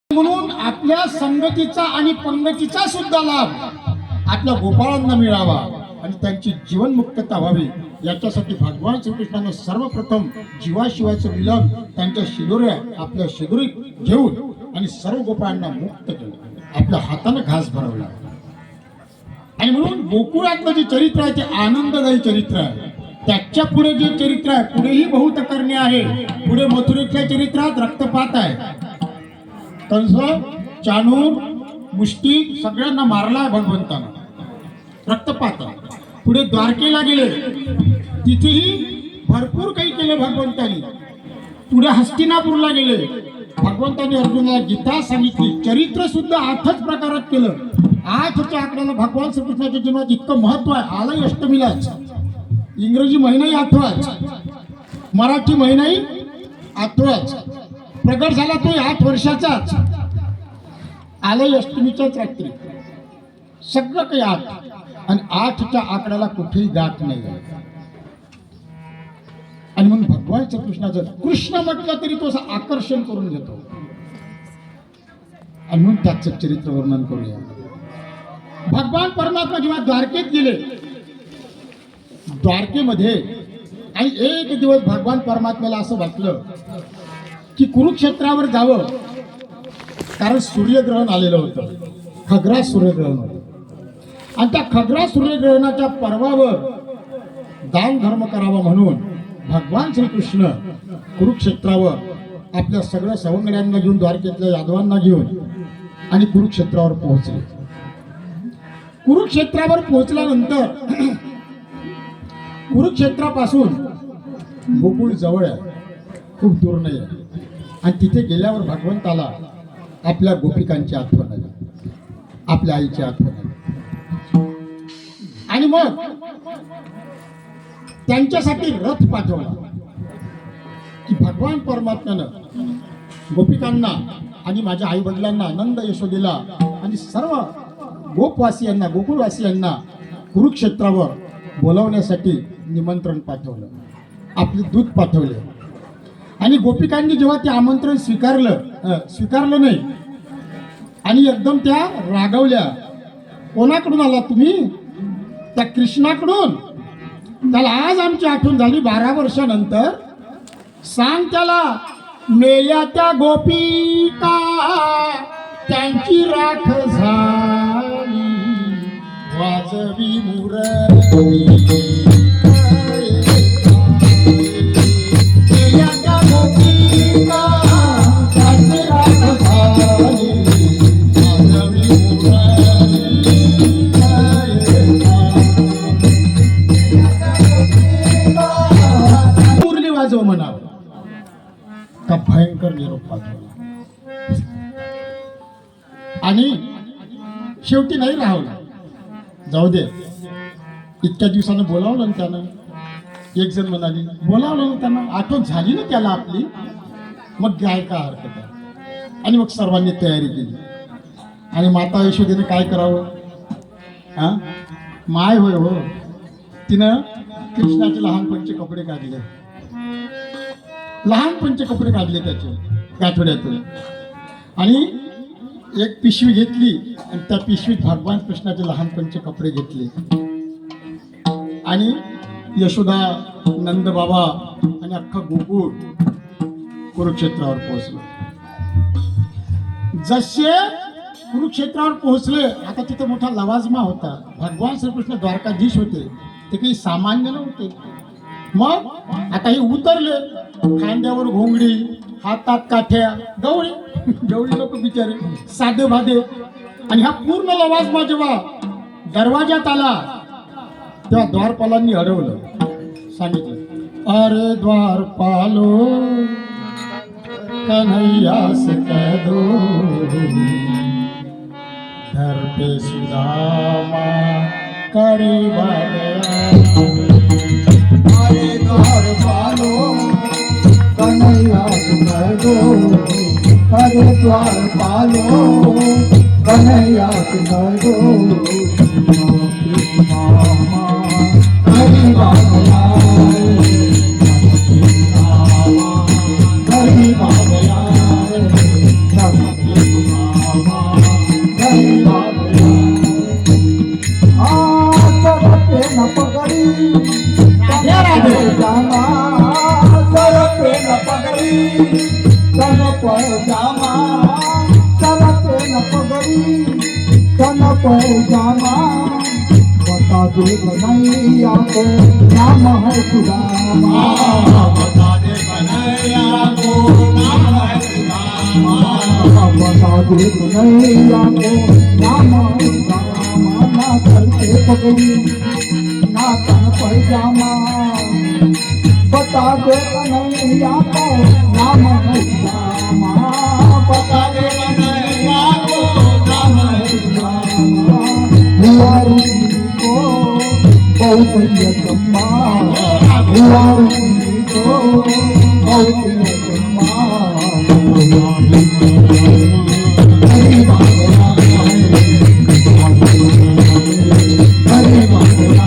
म्हणून आपल्या संगतीचा आणि पंगतीचा सुद्धा लाभ आपल्या गोपाळांना मिळावा आणि त्यांची जीवनमुक्तता व्हावी याच्यासाठी भगवान श्रीकृष्णाने सर्वप्रथम जीवाशिवाचं मिलन त्यांच्या शिदोऱ्या आपल्या शिदोरीत घेऊन आणि सर्व गोपाळांना मुक्त केलं, आपल्या हाताने घास भरवला. आणि म्हणून गोकुळातलं जे चरित्र आहे ते आनंददायी चरित्र आहे. त्याच्या पुढे जे चरित्र आहे पुढेही बहुत करणे आहे. पुढे मथुरेतल्या चरित्रात रक्तपात आहे. कंस चाणूर मुष्टी सगळ्यांना मारला भगवंतानं, रक्तपात. पुढे द्वारकेला गेले, तिथेही भरपूर काही केलं भगवंतानी. पुढे हस्तिनापूरला गेले, भगवंतानी अर्जुनाला गीता सांगितली. चरित्र सुद्धा 8च प्रकारात केलं. 8च्या आकड्याला भगवान श्रीकृष्णाच्या जन्मात इतकं महत्व आहे. आलाही अष्टमीलाच, इंग्रजी महिनाही 8वाच, मराठी महिनाही 8वाच, प्रगट झाला तो 8 वर्षाचाच, आलाही अष्टमीच्याच रात्री, सगळं काही 8. आणि 8च्या आकड्याला कुठेही गाठ नाही. आणि म्हणून भगवान श्रीकृष्णाचं कृष्ण म्हटलं तरी तो असं आकर्षण करून घेतो. आणि म्हणून त्याचं चरित्र वर्णन करूया. भगवान परमात्मा जेव्हा द्वारकेत गेले, द्वारकेमध्ये आणि एक दिवस भगवान परमात्म्याला असं वाटलं की कुरुक्षेत्रावर जावं, कारण सूर्यग्रहण आलेलं होतं, खग्रास सूर्यग्रहण होतं. आणि त्या खग्रास सूर्यग्रहणाच्या पर्वावर दान धर्म करावा म्हणून भगवान श्रीकृष्ण कुरुक्षेत्रावर आपल्या सगळ्या सवंगड्यांना घेऊन, द्वारकेतल्या यादवांना घेऊन आणि कुरुक्षेत्रावर पोहोचले. कुरुक्षेत्रावर पोहोचल्यानंतर कुरुक्षेत्रापासून गोकुळ जवळ आहे, खूप दूर नाही आहे. आणि तिथे गेल्यावर भगवंताला आपल्या गोपिकांची आठवण आली, आपल्या आईची आठवण आली. आणि मग त्यांच्यासाठी रथ पाठवला की भगवान परमात्म्यानं गोपिकांना आणि माझ्या आई वडिलांना, नंद यशोदेला आणि सर्व गोपवासियांना, गोकुळवासियांना कुरुक्षेत्रावर बोलावण्यासाठी निमंत्रण पाठवलं, आपले दूत पाठवले. आणि गोपिकांनी जेव्हा ते आमंत्रण स्वीकारलं नाही आणि एकदम त्या रागावल्या. कोणाकडून आला तुम्ही? त्या कृष्णाकडून. त्याला आज आमची आठवण झाली 12 वर्षानंतर. सांग त्याला, मेल्या त्या गोपिका त्यांची राख झाली, वाजवी मुरली. मेल्या त्या गोपिका त्यांची राख झाली, वाजवी मुरली. वाजव म्हणावं का भयंकर निरोप पाठवला. आणि शेवटी नाही राहवला. जाऊ दे, इतक्या दिवसानं बोलावलं ना त्यानं. एक जण म्हणाली, बोलावलं ना त्यानं, आठवण झाली ना त्याला आपली, मग काय का हरकत आहे. आणि मग सर्वांनी तयारी केली. आणि माता यशोदेने काय करावं? हा, माय होय हो, तिनं कृष्णाचे लहानपणचे कपडे काढले, लहानपणचे कपडे काढले त्याचे गाठोड्यातून. आणि एक पिशवी घेतली आणि त्या पिशवीत भगवान कृष्णाचे लहानपणचे कपडे घेतले. आणि यशोदा, नंद बाबा आणि अख्खा गोकुळ कुरुक्षेत्रावर पोहोचलो. जसे कुरुक्षेत्रावर पोहोचले, आता तिथे मोठा लवाजमा होता. भगवान श्रीकृष्ण द्वारकाधीश होते, ते काही सामान्य नव्हते. मग आता हे उतरले, खांद्यावर घोंगडी, हातात काठ्या, गवळी गवळी लोक बिचारे साधे भादे. आणि हा पूर्ण लवाजमा जेव्हा दरवाजात आला तेव्हा द्वारपालांनी अडवलं, सांगितलं, अरे द्वारपालो कन्हैयास कह दो, घर पे सुदामा करीब आ गया. अरे द्वारपालो कन्हैयास कह दो, अरे द्वारपालो कन्हैयास कह दो, करीब आ गया, करीब आ गया. तन पैजामा सरके न पगड़ी तन पैजामा बता दे कन्हैया को नाम है सुदामा बता दे कन्हैया को नाम है सुदामा बता दे कन्हैया को नाम है सुदामा ना करके पगड़ी ना तन पैजामा बता दे कन्हैया को नाम है सुदामा बता दे कन्हैया को नाम है सुदामा हुआरू को बहुत यतम्मा हुआरू को बहुत यतम्मा हरि मांगना हरि मांगना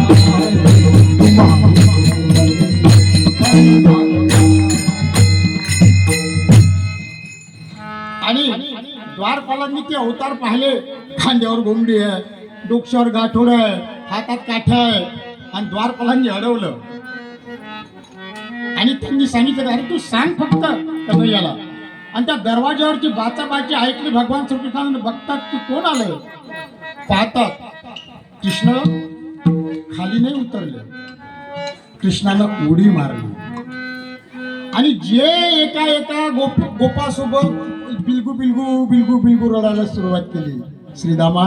आणि द्वारपालांनी ते अवतार पाहिले. खांद्यावर घोंगडी आहे, डोक्यावर गाठोड आहे, हातात काठ्या आहे आणि द्वारपालांनी अडवलं आणि त्यांनी सांगितलं अरे तू सांग फक्त कन्हैयाला. आणि त्या दरवाज्यावरची बाचाबाची ऐकली भगवान श्रीकृष्णाने. बघतात की कोण आलं, पाहतात कृष्ण खाली नाही उतरले, कृष्णाला उडी मारली आणि जे एका एका गोपासोबत बिलगू बिलगू बिलगू बिलगू रडायला सुरुवात केली. श्रीदामा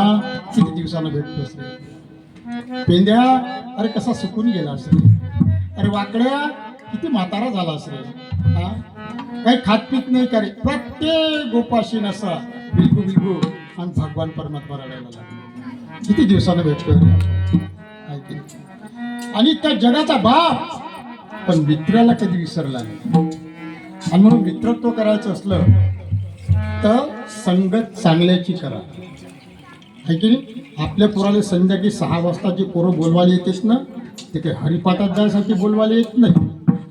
किती दिवसानं भेटतोस रे, पेंद्या अरे कसा सुकून गेलास रे, अरे वाकड्या किती म्हातारा झालास रे, हा काही खात पीत नाही का रे. प्रत्येक गोपाशी नसा बिलगू बिलगू आणि भगवान परमात्मा रडायला लागले. किती दिवसानं भेटतोय रे. आणि त्या जगाचा बाप पण मित्राला कधी विसरला नाही. आणि म्हणून मित्रत्व करायचं असलं तर संगत चांगल्याची करा, है की नाही. आपल्या पोराला संध्याकाळी 6 वाजताची पोरं बोलवायला येतेच ना, ते काही हरिपाठात जायसाठी बोलवायला येत नाही.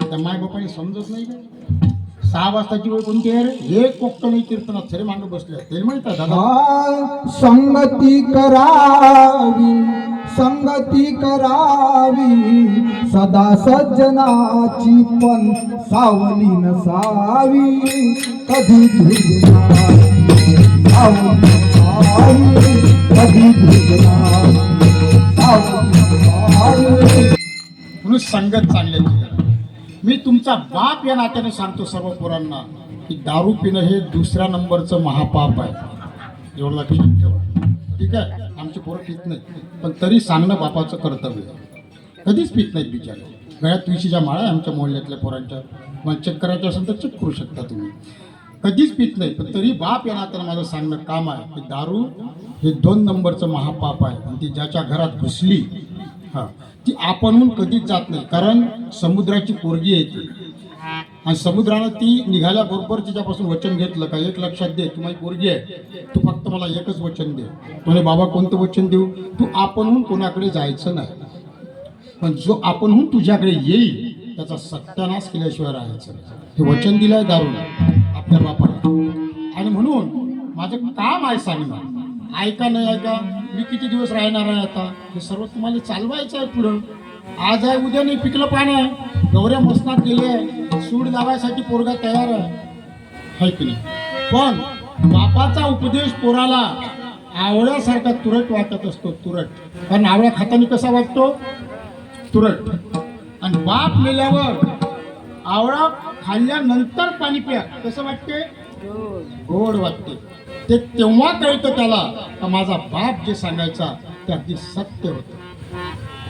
त्या मायबापाने समजत नाही का 6 वाजताची वेळ कोणती आहे रे. हे कोकट नाही कीर्तनात सरे मांड बसले ते माहित आहे दादा. संगती करावी संगती करावी सदा सज्जनाची पण सावली नसावी कधी धुजनावी सावली नसावी कधी धुजनावी सावली नसावी. म्हणून संगत चांगल्याची करा. मी तुमचा बाप या नात्याने सांगतो सर्व पोरांना की दारू पिणं हे दुसऱ्या नंबरचं महापाप आहे. एवढं लक्षात ठेवा, ठीक आहे. आमची पोरं पित नाहीत पण तरी सांगणं बापाचं कर्तव्य आहे. कधीच पित नाहीत बिचारे. गळ्यात तुळशीच्या माळा आहे आमच्या मोहल्ल्यातल्या पोरांच्या. मला चेक करायचं असेल तर चेक करू शकता तुम्ही. कधीच पित नाही पण तरी बाप या नात्यानं माझं सांगणं काम आहे की दारू हे 2 नंबरचं महापाप आहे. आणि ती ज्याच्या घरात घुसली हां ती आपणहून कधीच जात नाही. कारण समुद्राची पोरगी आहे ती आणि समुद्रानं ती निघाल्याबरोबर तिच्यापासून वचन घेतलं का एक लक्षात दे तू माझी पोरगी आहे, तू फक्त मला एकच वचन दे. म्हणे बाबा कोणतं वचन देऊ. तू आपणहून कोणाकडे जायचं नाही, पण जो आपणहून तुझ्याकडे येईल त्याचा सत्यानाश केल्याशिवाय राहायचं नाही. हे वचन दिलं आहे दारूला आपल्या बापाला. आणि म्हणून माझं काम आहे सांगणं. ऐका नाही ऐका, मी किती दिवस राहणार आहे आता हे सर्व तुम्हाला चालवायचं आहे पुढं. आज आहे उद्या नाही, पिकलं पाणी आहे. गौऱ्या मसनात गेले आहे, सूड लावायसाठी पोरगा तयार आहे की नाही. पण बापाचा उपदेश पोराला आवळ्यासारखा तुरट वाटत असतो. तुरट कारण आवळ्या खाताना कसा वाटतो तुरट. आणि बाप मेल्यावर आवळा खाल्ल्यानंतर पाणी प्या कसं वाटते गोड वाटते. ते तेव्हा कळतं त्याला का माझा बाप जे सांगायचा ते अगदी सत्य होतं,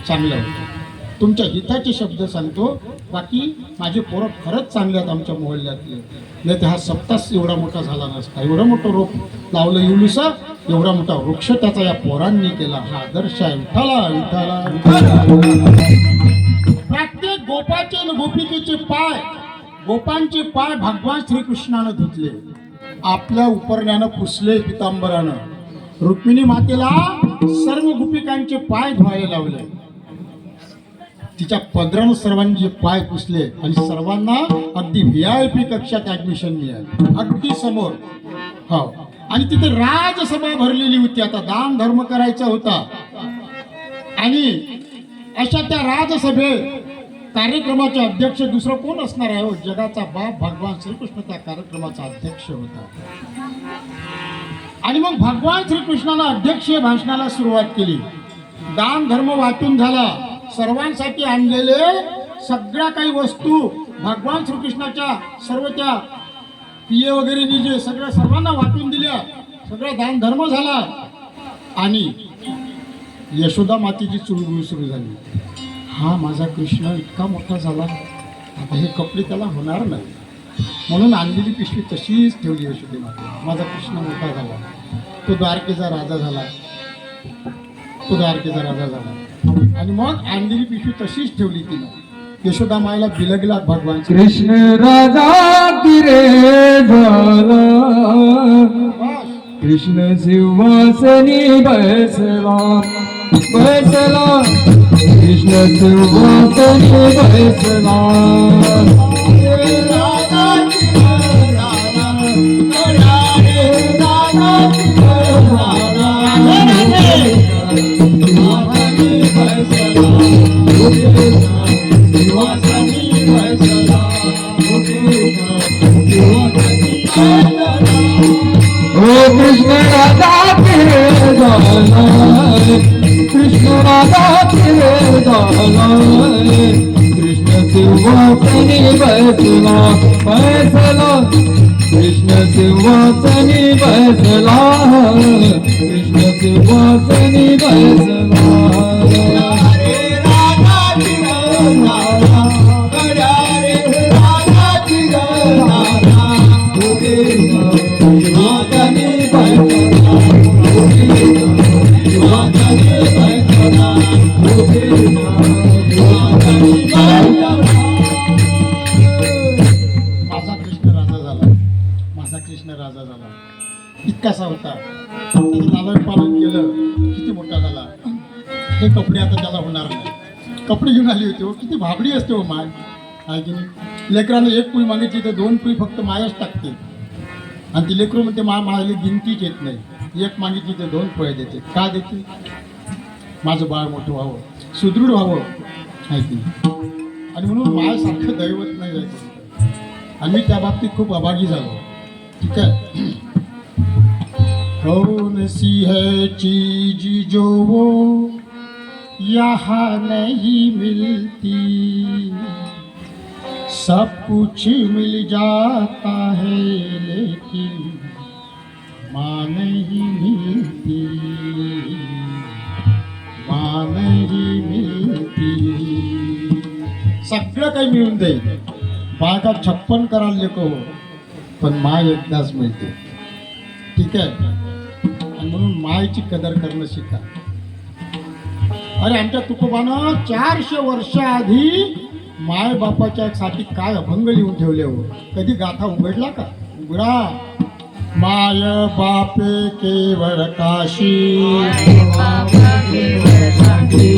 चांगलं होतं. तुमच्या हिताचे शब्द सांगतो. बाकी माझे पोरं खरंच चांगले आहेत आमच्या मोहल्ल्यातले. नाही तर हा सप्तास एवढा मोठा झाला नसता. एवढं मोठं रोप लावलं येऊलुसा, एवढा मोठा वृक्ष त्याचा या पोरांनी केला. हा आदर्श आहे. विठाला विठाला. प्रत्येक गोपाचे आणि गोपिकेचे पाय, गोपांचे पाय भगवान श्रीकृष्णानं धुतले, आपल्या उपरण्यानं पुसले पितांबरानं. रुक्मिणी मातेला सर्व गोपिकांचे पाय धुवायला लावले. तिच्या पदरानं सर्वांचे पाय पुसले आणि सर्वांना अगदी VIP कक्षात ऍडमिशन मिळालं, अगदी समोर. हो. आणि तिथे राजसभा भरलेली होती. आता दान धर्म करायचा होता आणि अशा त्या राजसभेत कार्यक्रमाचे अध्यक्ष दुसरं कोण असणार आहे हो? जगाचा बाप भगवान श्रीकृष्ण त्या कार्यक्रमाचा अध्यक्ष होता. आणि मग भगवान श्रीकृष्णाला अध्यक्ष भाषणाला सुरुवात केली. दान धर्म वाटून झाला. सर्वांसाठी आणलेले सगळ्या काही वस्तू भगवान श्रीकृष्णाच्या सर्व त्या पिये वगैरे निजे सगळ्या सर्वांना वाटून दिल्या. सगळा दान धर्म झाला. आणि यशोदा मातेची चुळबुळ सुरू झाली. हा माझा कृष्ण इतका मोठा झाला, आता हे कपडे त्याला होणार नाही, म्हणून आणलेली पिशवी तशीच ठेवली यशोदे माते. माझा कृष्ण मोठा झाला, तो द्वारकेचा राजा झाला, तो द्वारकेचा राजा झाला. आणि मग आणलेली पिशवी तशीच ठेवली तिनं. यशोदा मायला बिलगला भगवान कृष्ण राजा किरे झाला, कृष्ण सिंहासनी बसला बसला, कृष्ण सिंहासनी बसला. ओ कृष्ण राधा के झाला, कृष्ण राधा के झाला, कृष्ण सिंहासनी बसला बसला, कृष्ण सिंहासनी बसला, कृष्ण सिंहासनी बसला. कसा होता, लालन पालन केलं, किती मोठा झाला. हे कपडे आता त्याला होणार नाही. कपडे घेऊन आली होती. किती भाबडी असते हो माय, आहे की नाही. लेकरानं एक पुळी मागितली तर 2 पुळी फक्त मायाच टाकते. आणि ती लेकरू म्हणते माझी गिनतीच येत नाही. एक मागितली तर 2 पोळ्या देते. का देते? माझं बाळ मोठं व्हावं, सुदृढ व्हावं, आहे की नाही. आणि म्हणून मायासारखं दैवत नाही जायचं. आणि मी त्या बाबतीत खूप अभागी झालो. ठीक आहे. कौन सी है चीज जो वो यहाँ नहीं मिलती, सब कुछ मिल जाता है लेकिन माँ नहीं मिलती, माँ नहीं मिलती. सगळं काही मिळून जाईल, बाळका 56 कराल लेको, पण माय एकदाच मिळते. ठीक आहे. आणि म्हणून मायची कदर करणं शिका. अरे आमच्या तुकोबानं 400 वर्ष आधी माय बापाच्या साठी काय अभंग लिहून ठेवले हो. कधी गाथा उघडला का? उघडा. माय बापे केवळ काशी, माय बापे केवळ काशी,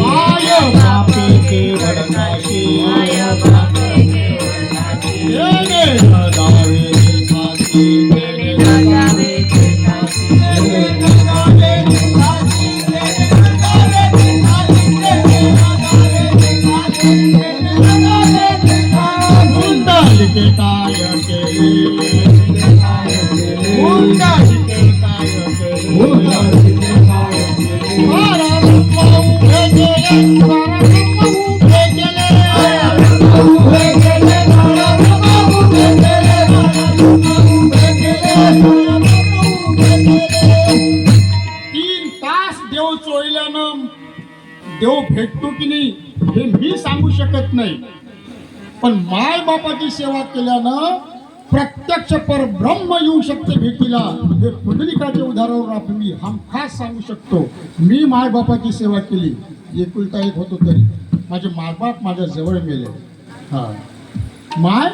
देव भेटतो की नाही हे मी सांगू शकत नाही, पण माय बापाची सेवा केल्यानं प्रत्यक्ष परब्रह्म येऊ शकते भेटीला. हे पुंडलिकाच्या उदाहरणावर आपण मी हमखास सांगू शकतो. मी माय बापाची सेवा केली, एकुलता एक होतो तरी माझे मायबाप माझ्या जवळ मेले. हा माय,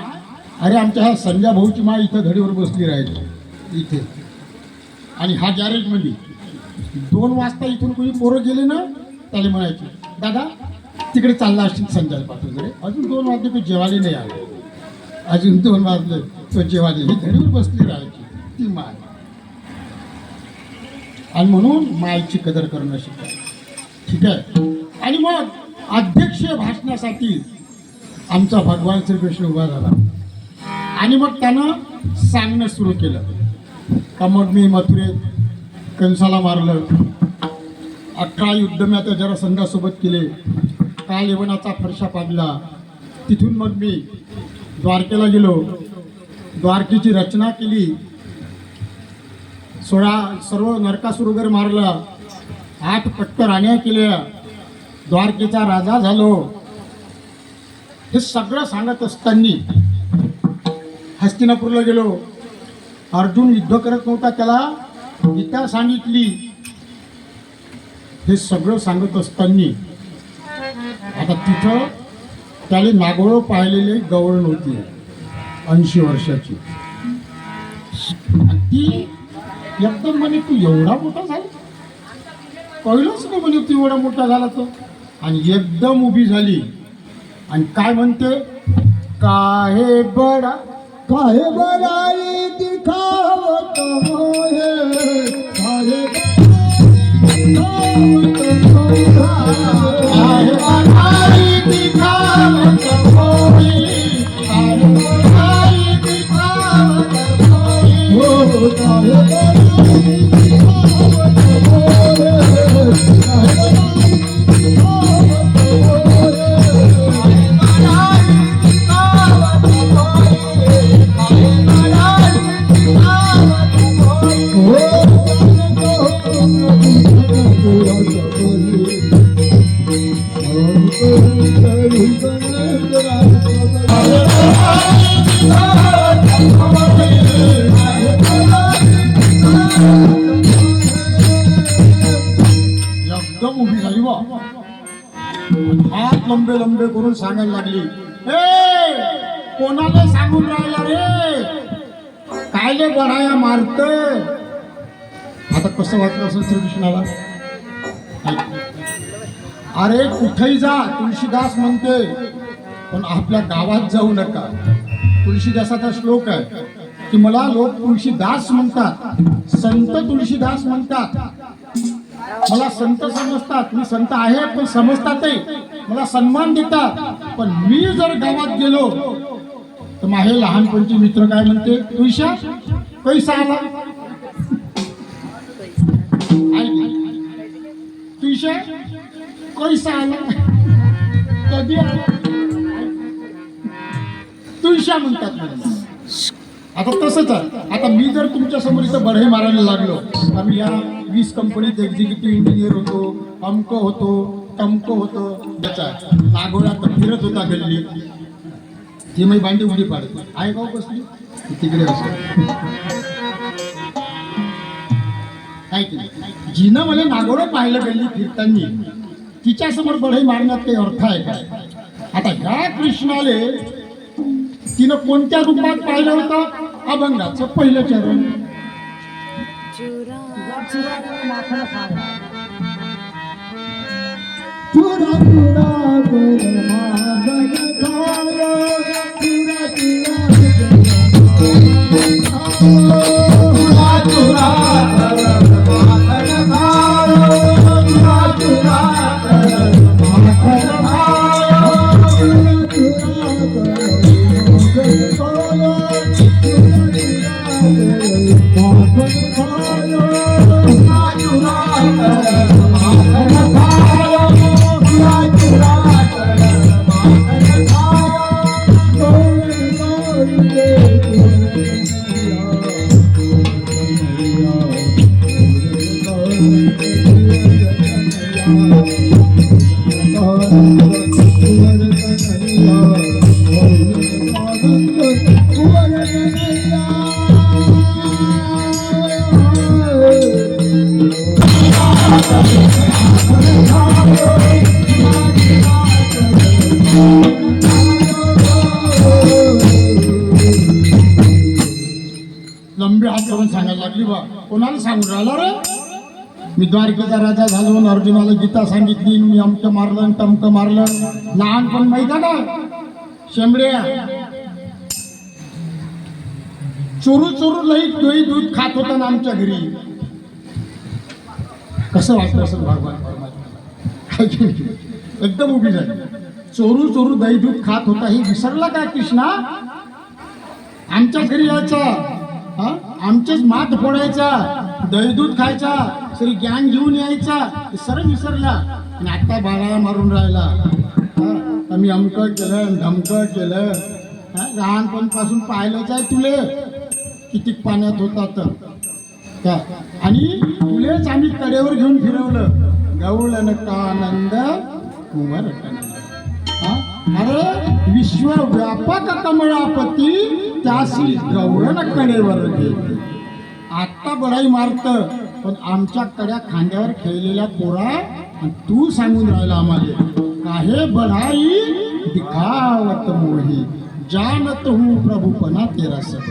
अरे आमच्या ह्या संजय भाऊची माय इथं घडीवर बसली राहिली इथे. आणि हा गॅरेजमध्ये 2 वाजता इथून कोणी पोरं गेले ना, त्याला म्हणायचे दादा तिकडे चालला असतील संजय पाठवून. अजून 2 वाजले तो जेवायला नाही आले, अजून 2 वाजले तो जेवायला. ही घडीवर बसली राहायची ती माय. आणि म्हणून मायची कदर करणं शिका. ठीक आहे. आणि मग अध्यक्ष भाषणासाठी आमचा भगवान श्रीकृष्ण उभा झाला आणि मग त्यानं सांगणं सुरू केलं का मग मी मथुरेत कंसाला मारलं, 18 युद्ध मी आता जरा संघासोबत केले, काल यवनाचा फरशा पाडला, तिथून मग मी द्वारकेला गेलो, द्वारकेची रचना केली, सर्व नरकासुर वगैरे मारला, 8 पट्ट राण्या केल्या, द्वारकेचा राजा झालो. हे सगळं सांगत असताना हस्तिनापूरला गेलो. अर्जुन युद्ध करत नव्हता, त्याला गीता सांगितली. हे सगळं सांगत असताना आता तिथं त्याला नागोळ पाहिलेले गवळ नव्हती, 80 वर्षाची. ती एकदम म्हणे तू एवढा मोठा झाला, कळलंच नाही म्हणे तू एवढा मोठा झाला तो. आणि एकदम उभी झाली आणि काय म्हणते, काहे बडा काहे बड़ाई दिखावत मोहे, काहे काहे बड़ाई दिखावत मोहे, काहे बड़ाई दिखावत मोहे, हो काहे बड़ाई दिखावत मोहे, काहे बड़ाई एकदम उभी झाली बा, हात लंबे लंबे करून सांगायला लागली, ए कोणाला सांगून राहिला रे, कायले बढाया मारते. आता कसं वाटलं असं श्रीकृष्णाला, अरे कुठेही जा, तुळशीदास म्हणते, पण आपल्या गावात जाऊ नका. तुळशीदासाचा श्लोक आहे की मला लोक तुळशीदास म्हणतात, संत तुळशीदास म्हणतात, मला संत समजतात, मी संत आहे पण समजतातही, मला सन्मान देतात. पण मी जर गावात गेलो तर माझे लहानपणचे मित्र काय म्हणते, तुळशा कैसा आला, तुळशा कैसा आला, कधी आला, तुळशा म्हणतात मला. आता तसंच आहे, आता मी जर तुमच्या समोर इथं बढे मारायला लागलो, आम्ही या 20 कंपनीत एक्झिक्युटिव्ह इंजिनियर होतो, अमक होतो, टमक होतो, त्याचा नागोळ्यात फिरत होता गल्ली, ती मी भांडी उडी पाडते, आहे गाव कसली तिकडे असं काय की जिनं मला नागोळं पाहिलं गल्ली फिरताना, तिच्यासमोर बढे मारण्यात काही अर्थ आहे काय. आता ह्या कृष्णाले तिनं कोणत्या रूपात पाहिलं होतं, अभंगाचं पहिलं चरण, चुरा चुरा कर मागन खायो, चुरा चुरा चुरा कर मागन खायो, चुरा चुरा कर मागन खायो, चुरा लंबे हात करून सांगायला लागली बा, कोणाला सांगून राहिला रे, मी द्वारकेचा राजा झालो, अर्जुनाला गीता सांगितली, मी अमकं मारलं आणि तमकं मारलं. लहानपण माहिती आहे का, शेंबड्या चोरू चोरू लई दूध खात होता ना आमच्या घरी. कसं वाटलं असेल भगवान परमात्मा, एकदम उभी झाली. चोरू चोरू दही दूध खात होता हे विसरला काय कृष्णा? आमच्या घरी यायचा, हा, आमचेच माठ फोडायचा, दही दूध खायचा, सरी ज्ञान घेऊन यायचा, हे सर्व विसरला. आणि आता बाळा मारून राहिला. हा, आम्ही अमकं केलं धमकं केलं. लहानपणापासून पाहिलंच आहे तुले किती पाण्यात होता तर का. आणि तुलेच आम्ही कडेवर घेऊन फिरवलं. गवळण का आनंद कुमार हा, अरे विश्वव्यापक कमळापती त्यासी गवळण कडेवर घेते. आत्ता बढाई मारत पण आमच्या कड्या खांद्यावर खेळलेल्या पोरा. आणि तू सांगून राहिला आम्हाला काहे बढाई दिखावत मोही जानत हूँ प्रभुपणा तेरा सब.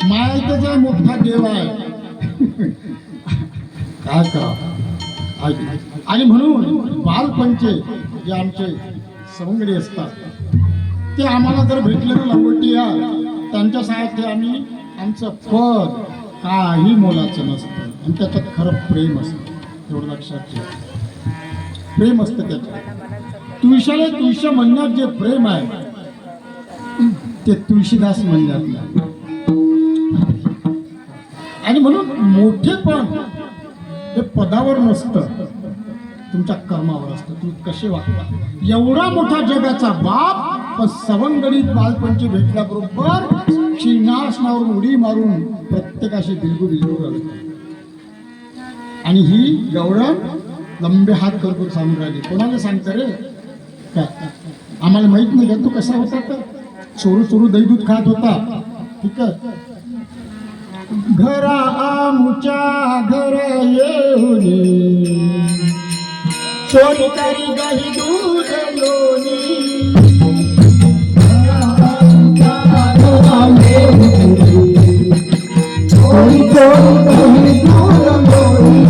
मायेचा मोठा देव आहे. काय करा. आणि म्हणून बालपणचे जे आमचे सवंगडी असतात ते आम्हाला जर भेटले ना लंगोटी या त्यांच्यासाठी आम्ही आमचं पद काही मोलाचं नसतं. आणि त्याच्यात खरं प्रेम असतं. एवढं लक्षात ठेवा. प्रेम असतं त्याच्यात. तुळशाला तुळशा म्हणण्यात जे प्रेम आहे ते तुळशीदास म्हणण्यात नाही. आणि म्हणून मोठेपण हे पदावर नसतं, तुमच्या कर्मावर असतं. तुम्ही कसे वागता. एवढा मोठा जगाचा बाप पण सवंगडीत बालपणची भेटल्याबरोबर सिंहासनावरून उडी मारून प्रत्येकाशी बिलगू बिलगू राहिली. आणि ही गवळण लंबे हात करून सांगून राहिली. कोणाला सांगतं रे काय? आम्हाला माहित नाही का तू कसा होता तर. चोरू चोरू दही दूध खात होता. ठीक आहे. घरा आमुच्या घर येऊनी चोरी करी दही दूध लोणी. चोरी चोरी दही दूध लोणी.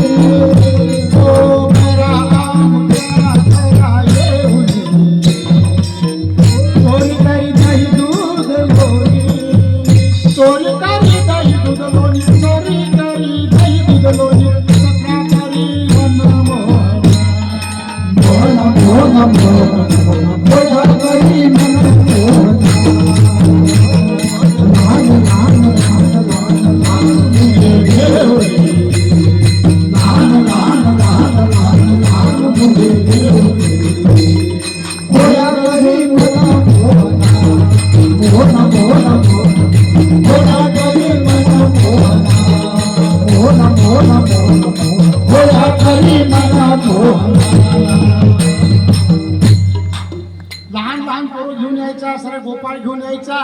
लहान लहान पोरं घेऊन यायचा, सर गोपाळ घेऊन यायचा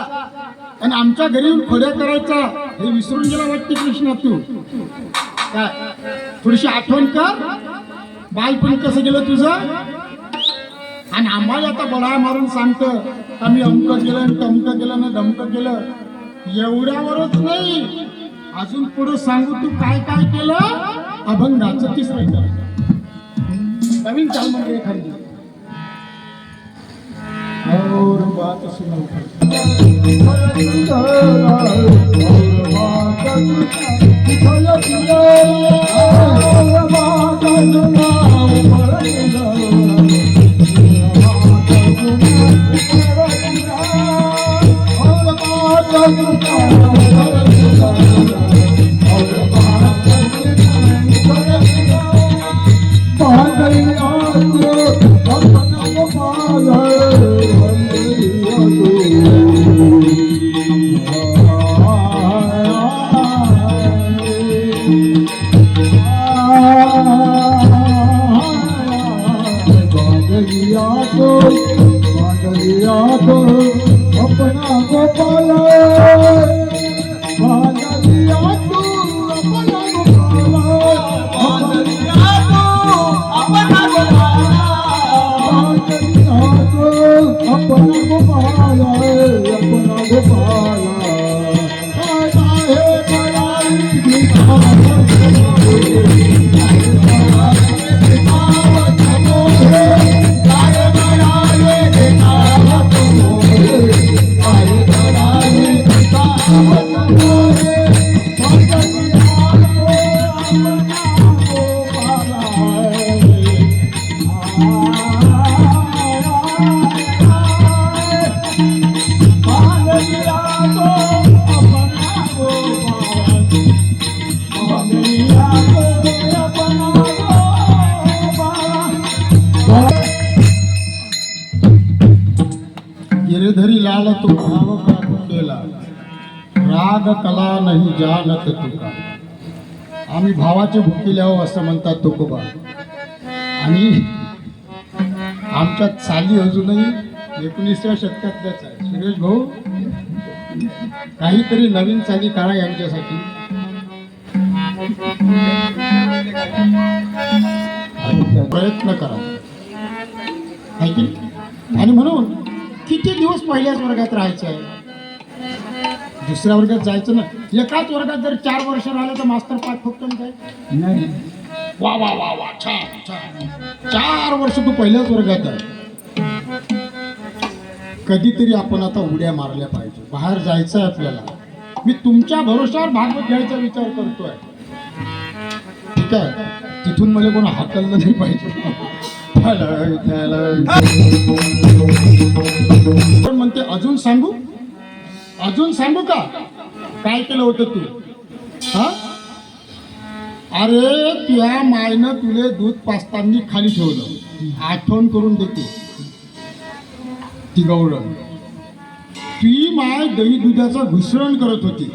आणि आमच्या घरी येऊन खोड्या करायचा. हे विसरून गेला वाटते कृष्णा तू. काय थोडीशी आठवण कर. बालपण कसं गेलं तुझं. आणि आम्हाला आता बळा मारून सांगतं आम्ही अमकं केलं टमकं केलं ना धमकं केलं. एवढ्यावरच नाही अजून पुढे सांगू तू काय काय केलं. अभंगाचं तिसरं कर. नवीन चाल म्हणजे एखादी और बात सुनो. करी लाल तू भाव का केला, राग कला नाही जानत तुका. आम्ही भावाचे भुकेले आहो असं म्हणतात तुकोबा. आणि आमच्या चाली अजूनही 19व्या शतकातल्याच आहे. सुरेश भाऊ, काहीतरी नवीन चाली काढा यांच्यासाठी. प्रयत्न करा आहे की नाही? आणि म्हणून किती दिवस पहिल्याच वर्गात राहायचं आहे, दुसऱ्या वर्गात जायचं ना. एकाच वर्गात जर 4 वर्ष राहिलं तर मास्तर पाठ फक्त काय नाही. वा वा वा वा, छान छान. 4 वर्ष तू पहिल्याच वर्गात आहे. कधीतरी आपण आता उड्या मारल्या पाहिजे, बाहेर जायचं आहे आपल्याला. मी तुमच्या भरोशावर भागवत घ्यायचा विचार करतोय, ठीक आहे. तिथून मला कोण हाकललं नाही पाहिजे. पण म्हणते अजून सांगू, अजून सांगू का काय केलं होतं तू? हा, अरे तुझ्या मायनं तुले दूध पाचताना खाली ठेवलं, आठवण करून देते ती गौरव. ती माय दही दुधाचं घुसरण करत होती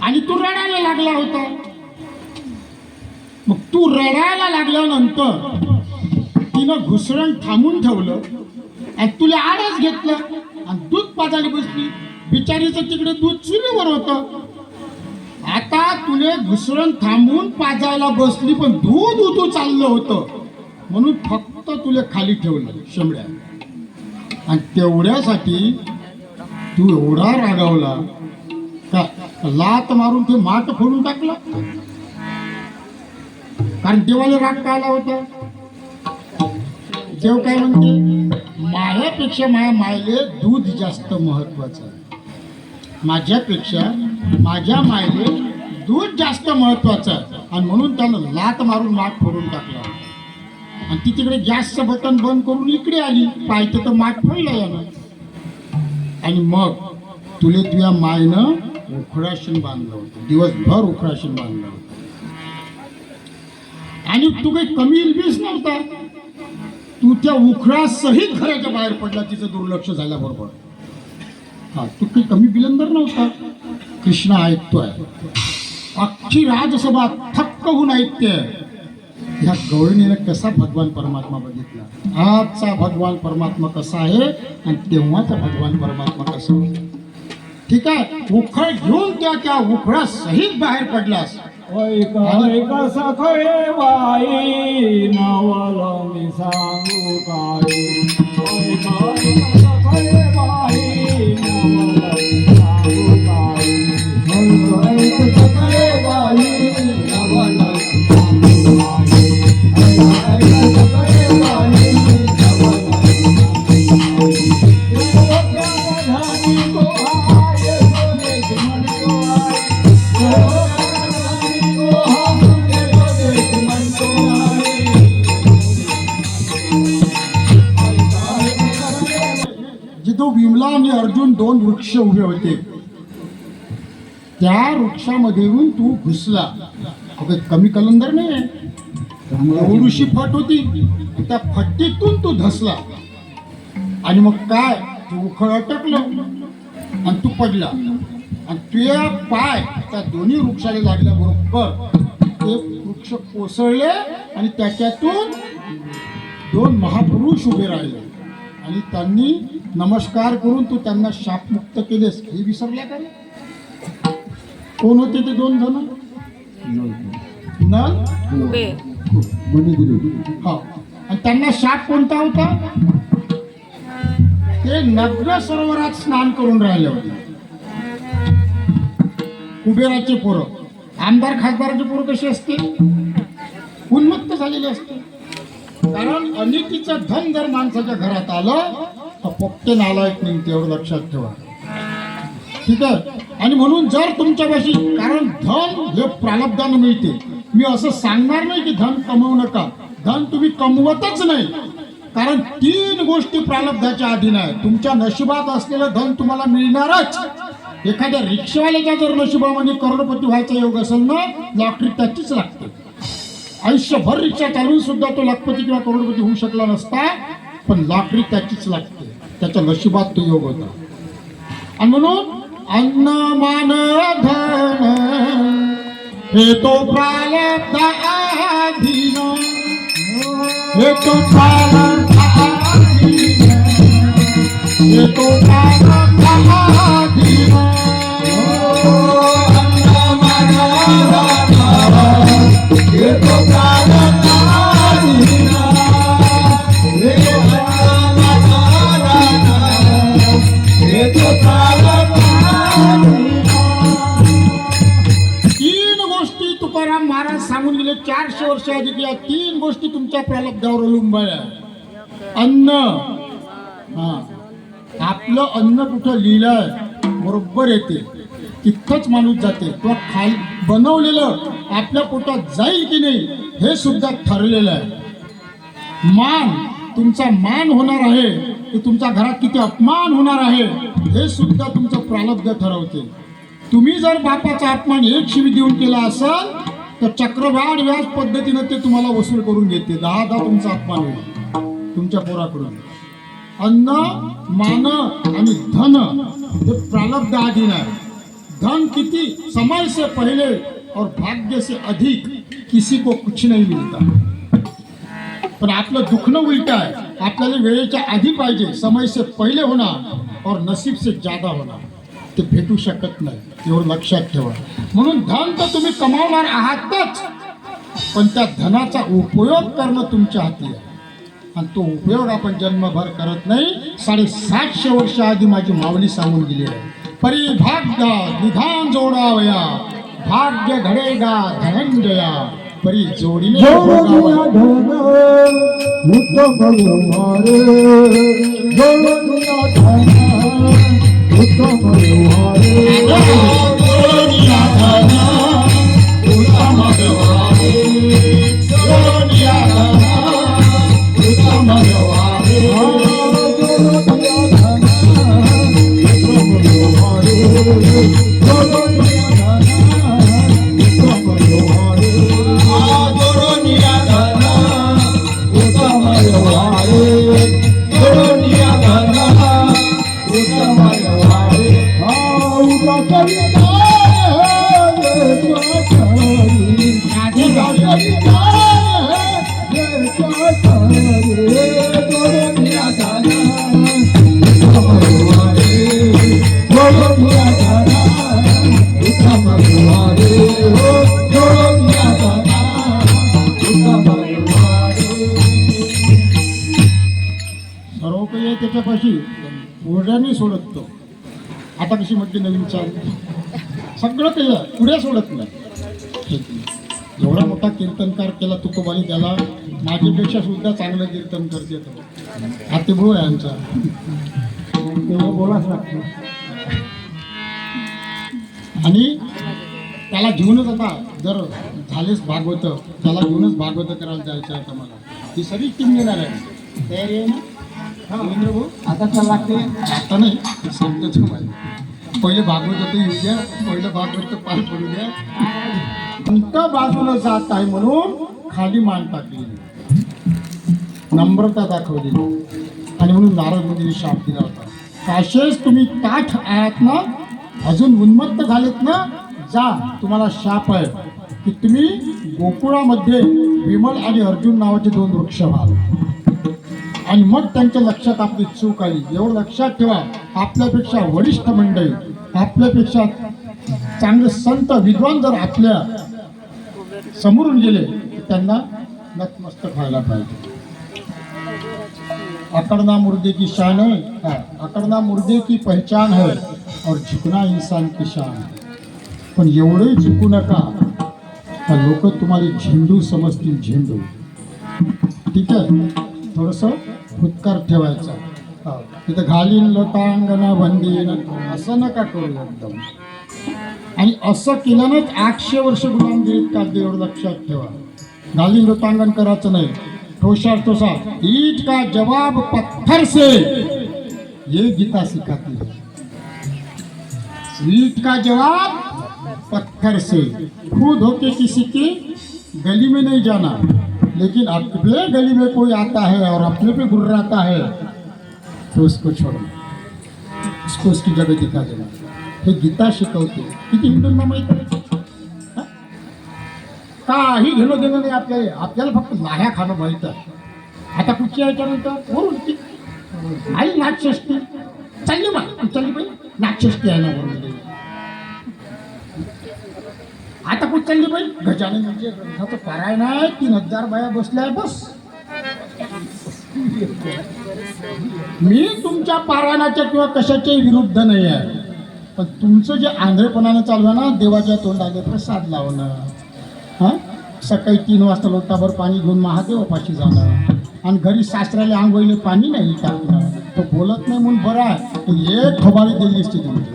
आणि तू रडायला लागला होता. मग तू रडायला लागल्यानंतर तिनं घुसरण थांबून ठेवलं आणि तुला आडच घेतलं आणि दूध पाजायला बसली. बिचारीचं तिकडे दूध चुलीवर होतं. आता तुले घुसरण थांबून पाजायला बसली पण दूध उतू चाललं होतं म्हणून फक्त तुला खाली ठेवलं शेंबड्या. आणि तेवढ्यासाठी तू एवढा रागावला का लात मारून ते माठ फोडून टाकला. कारण देवाला राग का आला होता? देव काय म्हणते, माझ्यापेक्षा माझ्या मायले दूध जास्त महत्वाचं आहे, माझ्यापेक्षा माझ्या मायले दूध जास्त महत्वाचं आहे. आणि म्हणून त्यानं लात मारून माठ फोडून टाकला. आणि ती तिकडे गॅसचं बटन बंद करून इकडे आली, पाहिजे तर माठ फोडला यानं. आणि मग तुले तुझ्या मायनं उखडाशीन बांधलं होतं, दिवसभर उखडाशीन बांधलं होतं. आणि तू काही कमी इल्बीस नव्हता, तू त्या उखळासहित घराच्या बाहेर पडला तिचं दुर्लक्ष झाल्याबरोबर. हा, तू काही कमी बिलंदर नव्हता. कृष्ण ऐकतोय, अख्खी राजसभा थक्क होऊन ऐकते. ह्या गवळणीने कसा भगवान परमात्मा बघितला, आजचा भगवान परमात्मा कसा आहे आणि तेव्हाचा भगवान परमात्मा कसा आहे. ठीक आहे, उखळ घेऊन त्या उखळासहित बाहेर पडलास. ऐका सखळे बाई नावाला मी सांगू काय. ऐका सखळे बाई नावाला मी सांगू काय. ऐका सखळे बाई नावाला मी सांगू काय. ऐका सखळे बाई नावाला मी सांगू काय. जिथं विमला आणि अर्जुन 2 वृक्ष उभे होते, त्या वृक्षामधून तू घुसला. कमी कलंदर नाही आहे, एवढीशी फट होती, त्या फट्टीतून तू धसला. आणि मग काय, तू उखळ अटकलं आणि तू पडला. आणि तुझ्या पाय त्या दोन्ही वृक्षाला लागल्याबरोबर ते वृक्ष कोसळले आणि त्याच्यातून 2 महापुरुष उभे राहिले. आणि त्यांनी नमस्कार करून तू त्यांना शापमुक्त केलेस हे विसरल्या का? कोण होते ते 2 जण? नल हा. आणि त्यांना शाप कोणता होता? ते नग्न सरोवरात स्नान करून राहिले होते. कुबेराचे पोरं, आमदार खासदाराचे पोरं कसे असते? उन्मत्त झालेले असते. कारण अनितीचं धन जर माणसाच्या घरात आलं तर पोपटे नालायक नाही, तेवढं लक्षात ठेवा. ठीक आहे. आणि म्हणून जर तुमच्यापाशी, कारण धन हे प्रारब्धानं मिळते. मी असं सांगणार नाही की धन कमवू नका, धन तुम्ही कमवतच नाही. कारण 3 गोष्टी प्रारब्धाच्या अधीन आहे. तुमच्या नशिबात असलेलं धन तुम्हाला मिळणारच. एखाद्या रिक्षावाल्याच्या जर नशिबामध्ये करोडपती व्हायचा योग असेल ना, लॉटरी त्याचीच लागते. आयुष्यभर रिक्षा चालवून सुद्धा तो लखपती किंवा करोडपती होऊ शकला नसता. पण लॉटरी त्याचीच लागते, त्याच्या नशिबात तो योग होता. आणि म्हणून अन्न मान धन हे तो प्रारब्ध अधीन, हे तो प्रारब्ध अधीन, हे तो प्रारब्ध अधीन. अन्न मान धन हे तो प्रारब्ध अधीन, हे अन्न मान धन हे तो प्रारब्ध अधीन. तीन गोष्टी तुकाराम महाराज सांगून गेले 400 वर्ष आधी की या तीन गोष्टी तुमच्या प्रारब्धावर अवलंबून आहे. अन्न, हा आपलं अन्न कुठं लिहिलंय बरोबर येते तिथंच माणूस जाते, किंवा खाली बनवलेलं आपल्या पोटात जाईल की नाही हे सुद्धा ठरलेलं आहे. मान, तुमचा मान होणार आहे की तुमच्या घरात किती अपमान होणार आहे हे सुद्धा तुमचं प्रारब्ध ठरवते. तुम्ही जर बापाचा अपमान 1 शिवी देऊन केला असाल तर चक्रवाढ व्याज पद्धतीनं ते तुम्हाला वसूल करून घेते. 10 तुमचा अपमान होईल तुमच्या पोराकडून. अन्न, मान आणि धन हे प्रारब्ध अधीन आहे. धन किती, समय से पहले और भाग्य से अधिक किसी को कुछ नहीं मिलता. पण आपलं दुखणं उलट आहे, आपल्याला वेळेच्या आधी पाहिजे, समय से पहिले होणार और नसीब से ज्यादा होणार, ते भेटू शकत नाही. एवढं लक्षात ठेवा. म्हणून धन तर तुम्ही कमावणार आहातच, पण त्या धनाचा उपयोग करणं तुमच्या हाती आहे. आणि तो उपयोग आपण जन्मभर करत नाही. 750 वर्ष आधी माझी माऊली सांगून गेली आहे, परी भाग्य निधान जोडावया, भाग्य घडेगा धनंजया, परी जोडीने जोडूया धन उत्तम व्यवहारे, जोडूया धन उत्तम व्यवहारे, जोडीया धन उत्तम व्यवहारे, जोडीया धन उत्तम व्यवहारे, जोडूया धन उत्तम व्यवहारे, जोडूया धन उत्तम व्यवहारे, जोडीया धन उत्तम व्यवहारे, जोडूया धन उत्तम व्यवहारे. सर्व काही आहे त्याच्यापाशी ओढ्याने सोडत तो. आता कशी म्हटली नवीन चाल, सगळं काही आहे, पुढे सोडत नाही. एवढा मोठा कीर्तनकार केला तुकोबानी, त्याला माझ्यापेक्षा सुद्धा चांगलं कीर्तन करते तो. हातीबुळ आहे आमचा, तेव्हा बोलाच लागतो. आणि त्याला घेऊनच आता जर झालेच भागवत, त्याला घेऊनच भागवत करायला जायचं आहे. आता मला ही सगळी टीम येणार आहे. तयारी आहे ना? रवींद्र भाऊ, आता चला लागते. आता नाही, सांगतो तुम्हाला. पहिले भागवत होतं येऊ द्या, पहिलं भागवत पार पडू द्या. कोणत्या बाजूला जात आहे म्हणून खाली मान टाकली, नम्रता दाखवली. आणि म्हणून नारद मुनींनी शाप दिला होता, काशेच तुम्ही ताठ आहात ना, अजून उन्मत्त झालेत ना, जा, तुम्हाला शाप आहे की तुम्ही गोकुळामध्ये विमल आणि अर्जुन नावाचे 2 वृक्ष व्हाल. आणि मग त्यांच्या लक्षात आपली चूक आली. एवढं लक्षात ठेवा, आपल्यापेक्षा वरिष्ठ मंडळी, आपल्यापेक्षा चांगले संत विद्वान जर आपल्या समोरून गेले तर त्यांना नतमस्तक व्हायला पाहिजे. अकड़ना मुर्दे की शान है, अकड़ना मुर्दे की पहचान है और झुकना इंसान की शान है. पण एवढे झुकू नका, लोक तुम्हाला झेंडू समजतील, झेंडू. ठीक आहे, थोडंसं फुटकार ठेवायचा. तिथं घालीन लोटांगण बंदीन असं नका करू एकदम. आणि असं केल्यानंच 800 वर्ष गुलामगिरीत काढते, एवढं लक्षात ठेवा. घालीन लोटांगण करायचं नाही. ठोसा ठोसा ईट का जवाब पत्थर से, ये गीता सिखाती है. ईट का जवाब पत्थर से, खुद होके किसी की गली में नहीं जाना. लेकिन अपने गली में कोई आता है और अपने पे गुर्राता है तो उसको छोड़ना, उसको उसकी जगह दिखा देना. हे गीता शिकवते. किती हिंदूंना माहित आहे? हा? काही घेणं देणं नाही आपल्याला फक्त लाह्या खाणं माहित आहे. आता कुठची याच्यानंतर वरून ती आई नागषष्ठी चालली बाई नागषष्ठी आहे ना वरून. आता कुठं चालली बाई? गजानन म्हणजे ग्रंथाचं पारायण आहे, 3000 बाया बसल्या आहे बस. मी तुमच्या पारायणाच्या किंवा कशाच्याही विरुद्ध नाही आहे, पण तुमचं जे आंधळेपणानं चालू आहे ना, देवाच्या तोंडाले प्रसाद लावणं, हां सकाळी 3 वाजता लोटाभर पाणी घेऊन महादेवापाशी जाणं आणि घरी सासऱ्याला आंघोळीले पाणी नाही टाकणं. तो बोलत नाही म्हणून बरं आहे, तो एक खबारी दिली असते तुमची.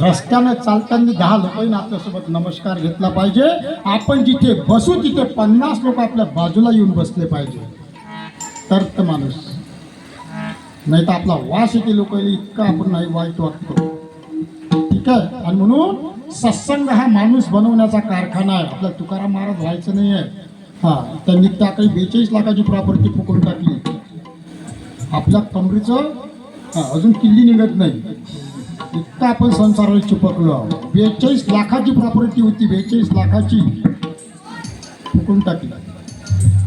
रस्त्यानं चालताना 10 लोकांनी आपल्यासोबत नमस्कार घेतला पाहिजे. आपण जिथे बसू तिथे 50 लोक आपल्या बाजूला येऊन बसले पाहिजे, तर माणूस. नाही तर आपला वास येते लोकांना, इतका आपण नाही वाईट वागतो. ठीक आहे. आणि म्हणून सत्संग हा माणूस बनवण्याचा कारखाना आहे. आपल्याला तुकाराम महाराज व्हायचं नाही आहे. हां, त्यांनी त्याकडे 42 लाखाची प्रॉपर्टी फुकून टाकली. आपल्या कमरीचं अजून किल्ली निघत नाही, इतका आपण संसाराला चिपकलो आहोत. 42 लाखाची प्रॉपर्टी होती, 42 लाखाची फुकून टाकली.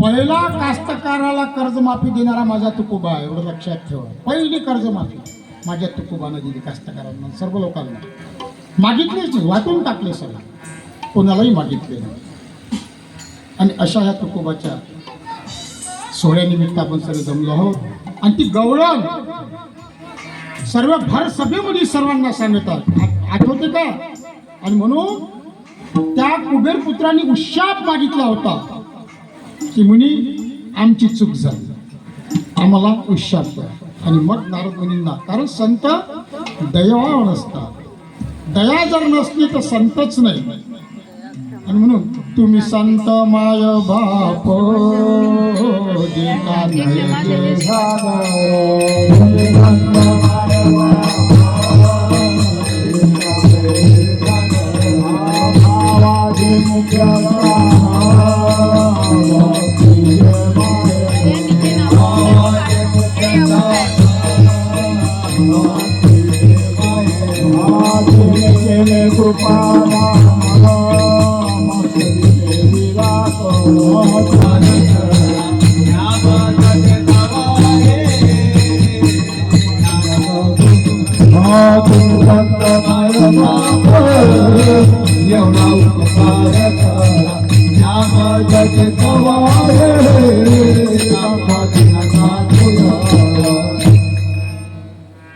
पहिला कास्तकाराला कर्जमाफी देणारा माझा तुकोबा आहे, एवढं लक्षात ठेवा. पहिली कर्जमाफी माझ्या तुकोबानं दिली कास्तकारांना, सर्व लोकांना. मागितलेच नाही, वाटून टाकले सगळं, कोणालाही मागितले नाही. आणि अशा ह्या तुकोबाच्या सोहळ्यानिमित्त आपण सगळे जमलो आहोत. आणि ती गवळण सर्व भर सभेमध्ये सर्वांना सांगतात, आठवते का? आणि म्हणून त्या कुबेर पुत्रांनी उशाप मागितला होता की मुनी आमची चूक झाली, आम्हाला उशाप द्या. आणि मग नारद मुनींना, कारण संत दयावान असतात, दया जर नसली तर संतच नाही. आणि म्हणून तुम्ही संत माय बाप देता नाही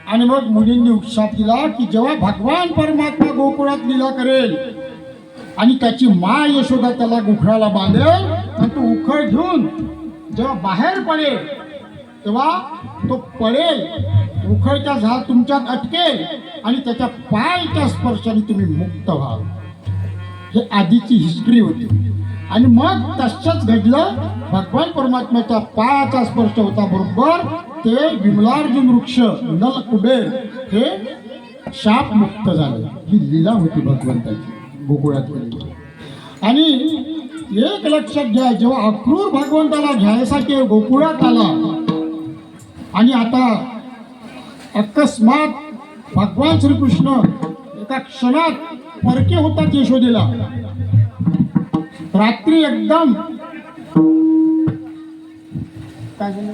आणि मग मुलींनी उपशाप दिला की जेव्हा भगवान परमात्मा गोकुळात लीला करेल आणि त्याची माँ यशोदा त्याला गुखराला बांधेल आणि तो उखळ घेऊन जेव्हा बाहेर पडेल तेव्हा तो पडेल, उखळच्या झाड तुमच्यात अटकेल आणि त्याच्या पायाच्या स्पर्शाने तुम्ही मुक्त व्हाल. हे आधीची हिस्ट्री होती. आणि मग तसंच घडलं. भगवान परमात्म्याच्या पायाचा स्पर्श होता बरोबर ते विमलार्जुन वृक्ष नल कुबेर हे शाप मुक्त झाले. ही लीला होती भगवंताची गोकुळात केलेली. आणि एक लक्षात घ्या, जेव्हा अक्रूर भगवंताला घ्यायसाठी गोकुळात आला आणि आता अकस्मात भगवान श्रीकृष्ण एका क्षणात परके होतात यशोदेला. रात्री एकदम काय झालं?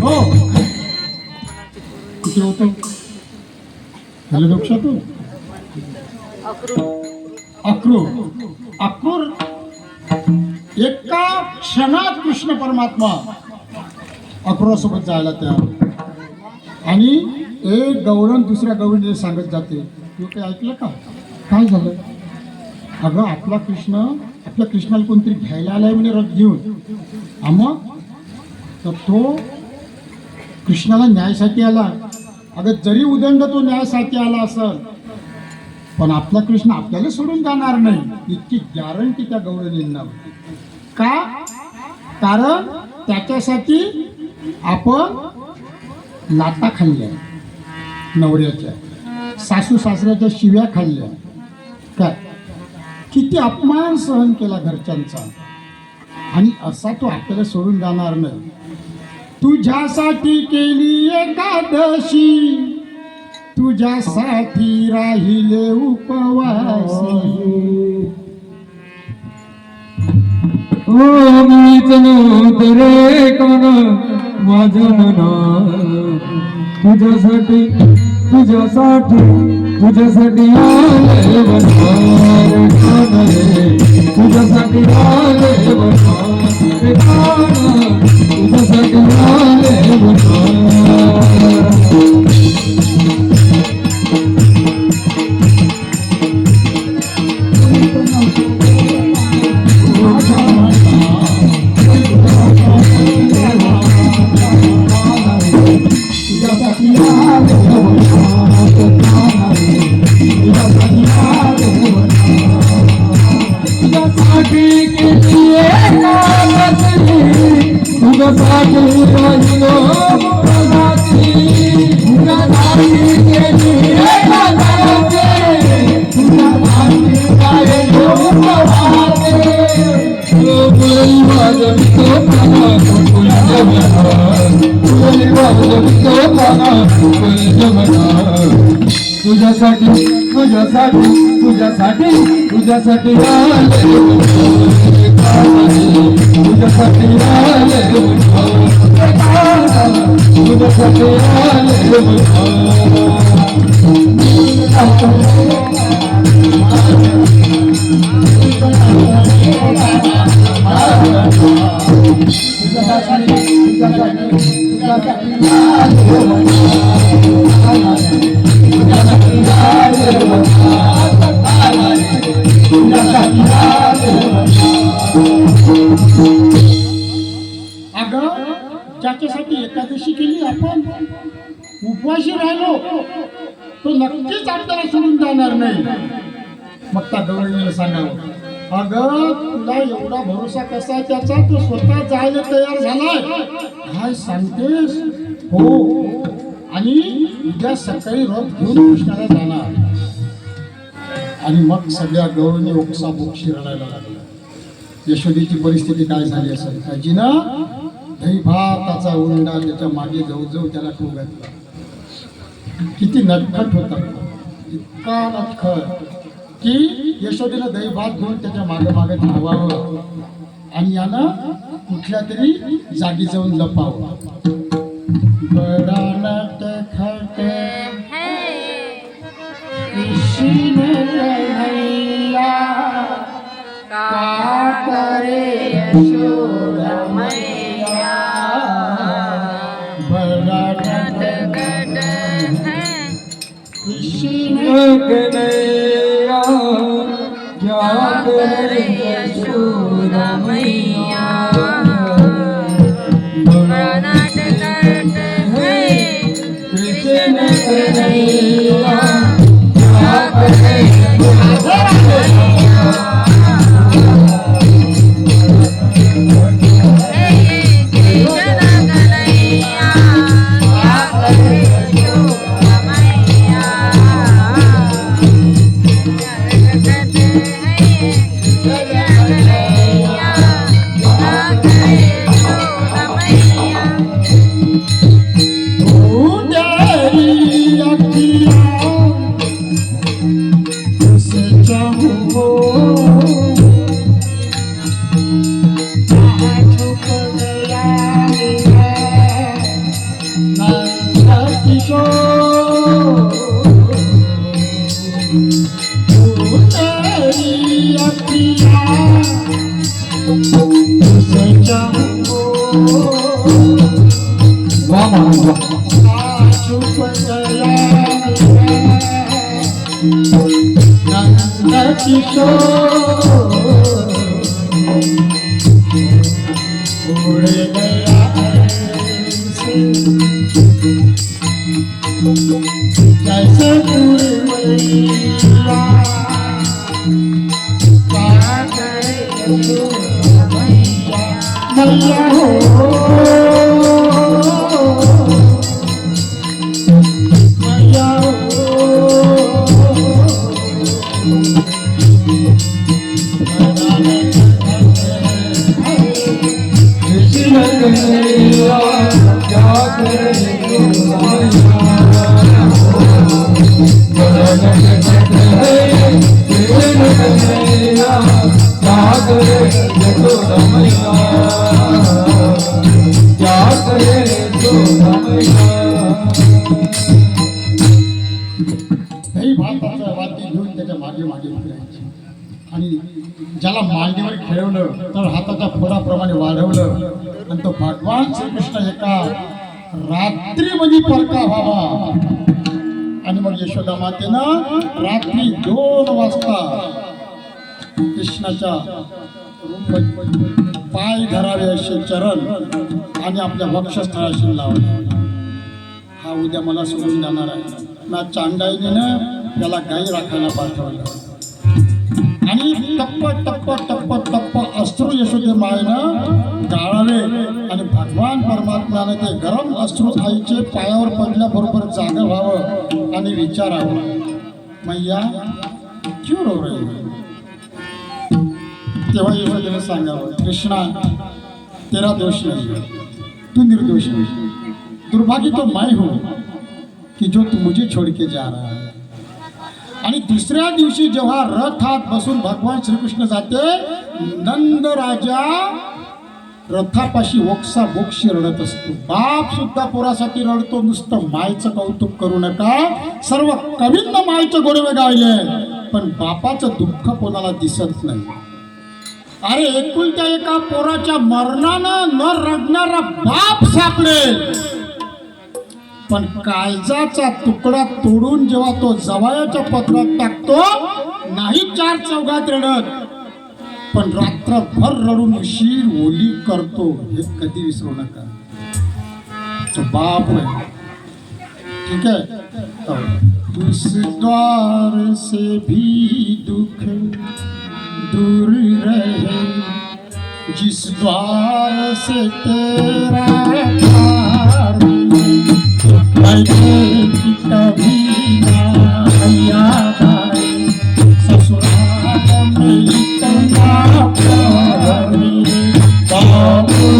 हो किती होतं झालं लक्षात? अक्रूर एका क्षणात कृष्ण परमात्मा अक्रूरासोबत जायला तयार. आणि एक गवळण दुसऱ्या गवळणीला सांगत जाते, तू काही ऐकलं का? काय झालं? अगं आपला कृष्णाला कोणतरी घ्यायला आलाय म्हणे रथ घेऊन. मग तर तो कृष्णाला न्यायासाठी आला. अगं जरी उदंड तो न्यायासाठी आला असेल पण आपला कृष्ण आपल्याला सोडून जाणार नाही, इतकी गॅरंटी त्या गवळणींना. का? कारण त्याच्यासाठी आपण लाटा खाल्ल्या नवऱ्याच्या, सासू सासऱ्याच्या शिव्या खाल्ल्या, काय किती अपमान सहन केला घरच्यांचा, आणि असा तो आपल्याला सोडून जाणार नाही. तुझ्यासाठी केली एकादशी, तुझ्यासाठी राहिले उपवासी. ओ मीच नव्हते रे कोण माझं मना, तुझ्यासाठी तुझ्यासाठी तुझ्यासाठी आले बनवारे कान रे, तुझ्यासाठी आले बनवारे कान, तुझ्यासाठी आले बनवारे. तुझ्यासाठी तुझ्यासाठी तुझ्यासाठी तुझ्यासाठी आले, तुझ्यासाठी आले, तुझ्यासाठी अगं ज्याच्यासाठी एकादशी केली आपण, उपवाशी राहिलो, तो नक्कीच आपल्याला सोडून जाणार नाही. मग त्या गवळणीला सांगावं, अगं तुला एवढा भरोसा कसा आहे त्याचा, तो स्वतः जायला तयार झालाय. काय सांगतेस? हो, आणि उद्या सकाळी रथ घेऊन कृष्णाला जाणार. आणि मग सगळ्या गवळणी ओक्सा बोक्षी रडायला लागल्या. यशोदेची परिस्थिती काय झाली असेल, आजीनं दही भाताचा उंडा त्याच्या मागे जाऊ जाऊ त्याला खाऊ घातला. किती नटखट होता, इतका नटखट की यशोदेनं दही भात घेऊन त्याच्या मागे मागे धावावं आणि यानं कुठल्या तरी जागी जाऊन लपावं. बडा नटखट इशीन कन्हैया, का करे यशोदा मैया. बड़ा नटखट इशीन कन्हैया, क्या करे यशोदा मैया. बड़ा नटखट है कृष्ण कन्हैया, क्या करे यशोदा मैया. मैया हो कन्हैया क्या करे काही भाताचं वाद्य घेऊन त्याच्या मागे मागे फिरायचे आणि ज्याला मांडीवर खेळवलं तर हाताच्या फोडाप्रमाणे वाढवलं आणि तो भगवान श्रीकृष्ण एका रात्रीमध्ये परका व्हावा. आणि मग यशोदा मातेनं रात्री 2 वाजता कृष्णाच्या पाय धरावे असे चरण आणि आपल्या वक्षस्थळाशी लावले. हा उद्या मला सोडून जाणार आहे ना. चांडाईने त्याला गाई राखायला पाठवलं आणि टप्प टप्प टप्प टप्प अश्रू यशोदे मायनं गाळावे आणि भगवान परमात्म्याने ते गरम अश्रू आईचे पायावर पडल्याबरोबर जागं व्हावं आणि विचारावं, मैया क्यों रो रही है? तेव्हा यशोदेने सांगावं, कृष्णा तेरा दोष नहीं, तू निर्दोष है. दुर्भाग्य तो मैं हूँ की जो तू मुझे छोड़ के जा रहा है. आणि दुसऱ्या दिवशी जेव्हा रथात बसून भगवान श्रीकृष्ण जाते, नंद राजा रथापाशी ओक्सा बोक्षी रडत असतो. बाप सुद्धा पोरासाठी रडतो. नुसतं मायचं कौतुक करू नका. सर्व कवींना मायचे गोडवे गायले पण बापाचं दुःख कोणाला दिसत नाही. अरे एकुलत्या एका पोराच्या मरणानं न रडणारा बाप सापडेल पण काळजाचा तुकडा तोडून जेव्हा तो जवायाच्या पत्रात टाकतो, नाही 4 चौघात रडत पण रात्रभर रडून उशीर ओली करतो. हे कधी विसरू नका. तो बाप आहे. ठीक आहे. उस द्वार से भी दुख दूर रहे जिस द्वार से तेरा प्यार कभी ना याद आए ससुराल में इतना प्यार बाबू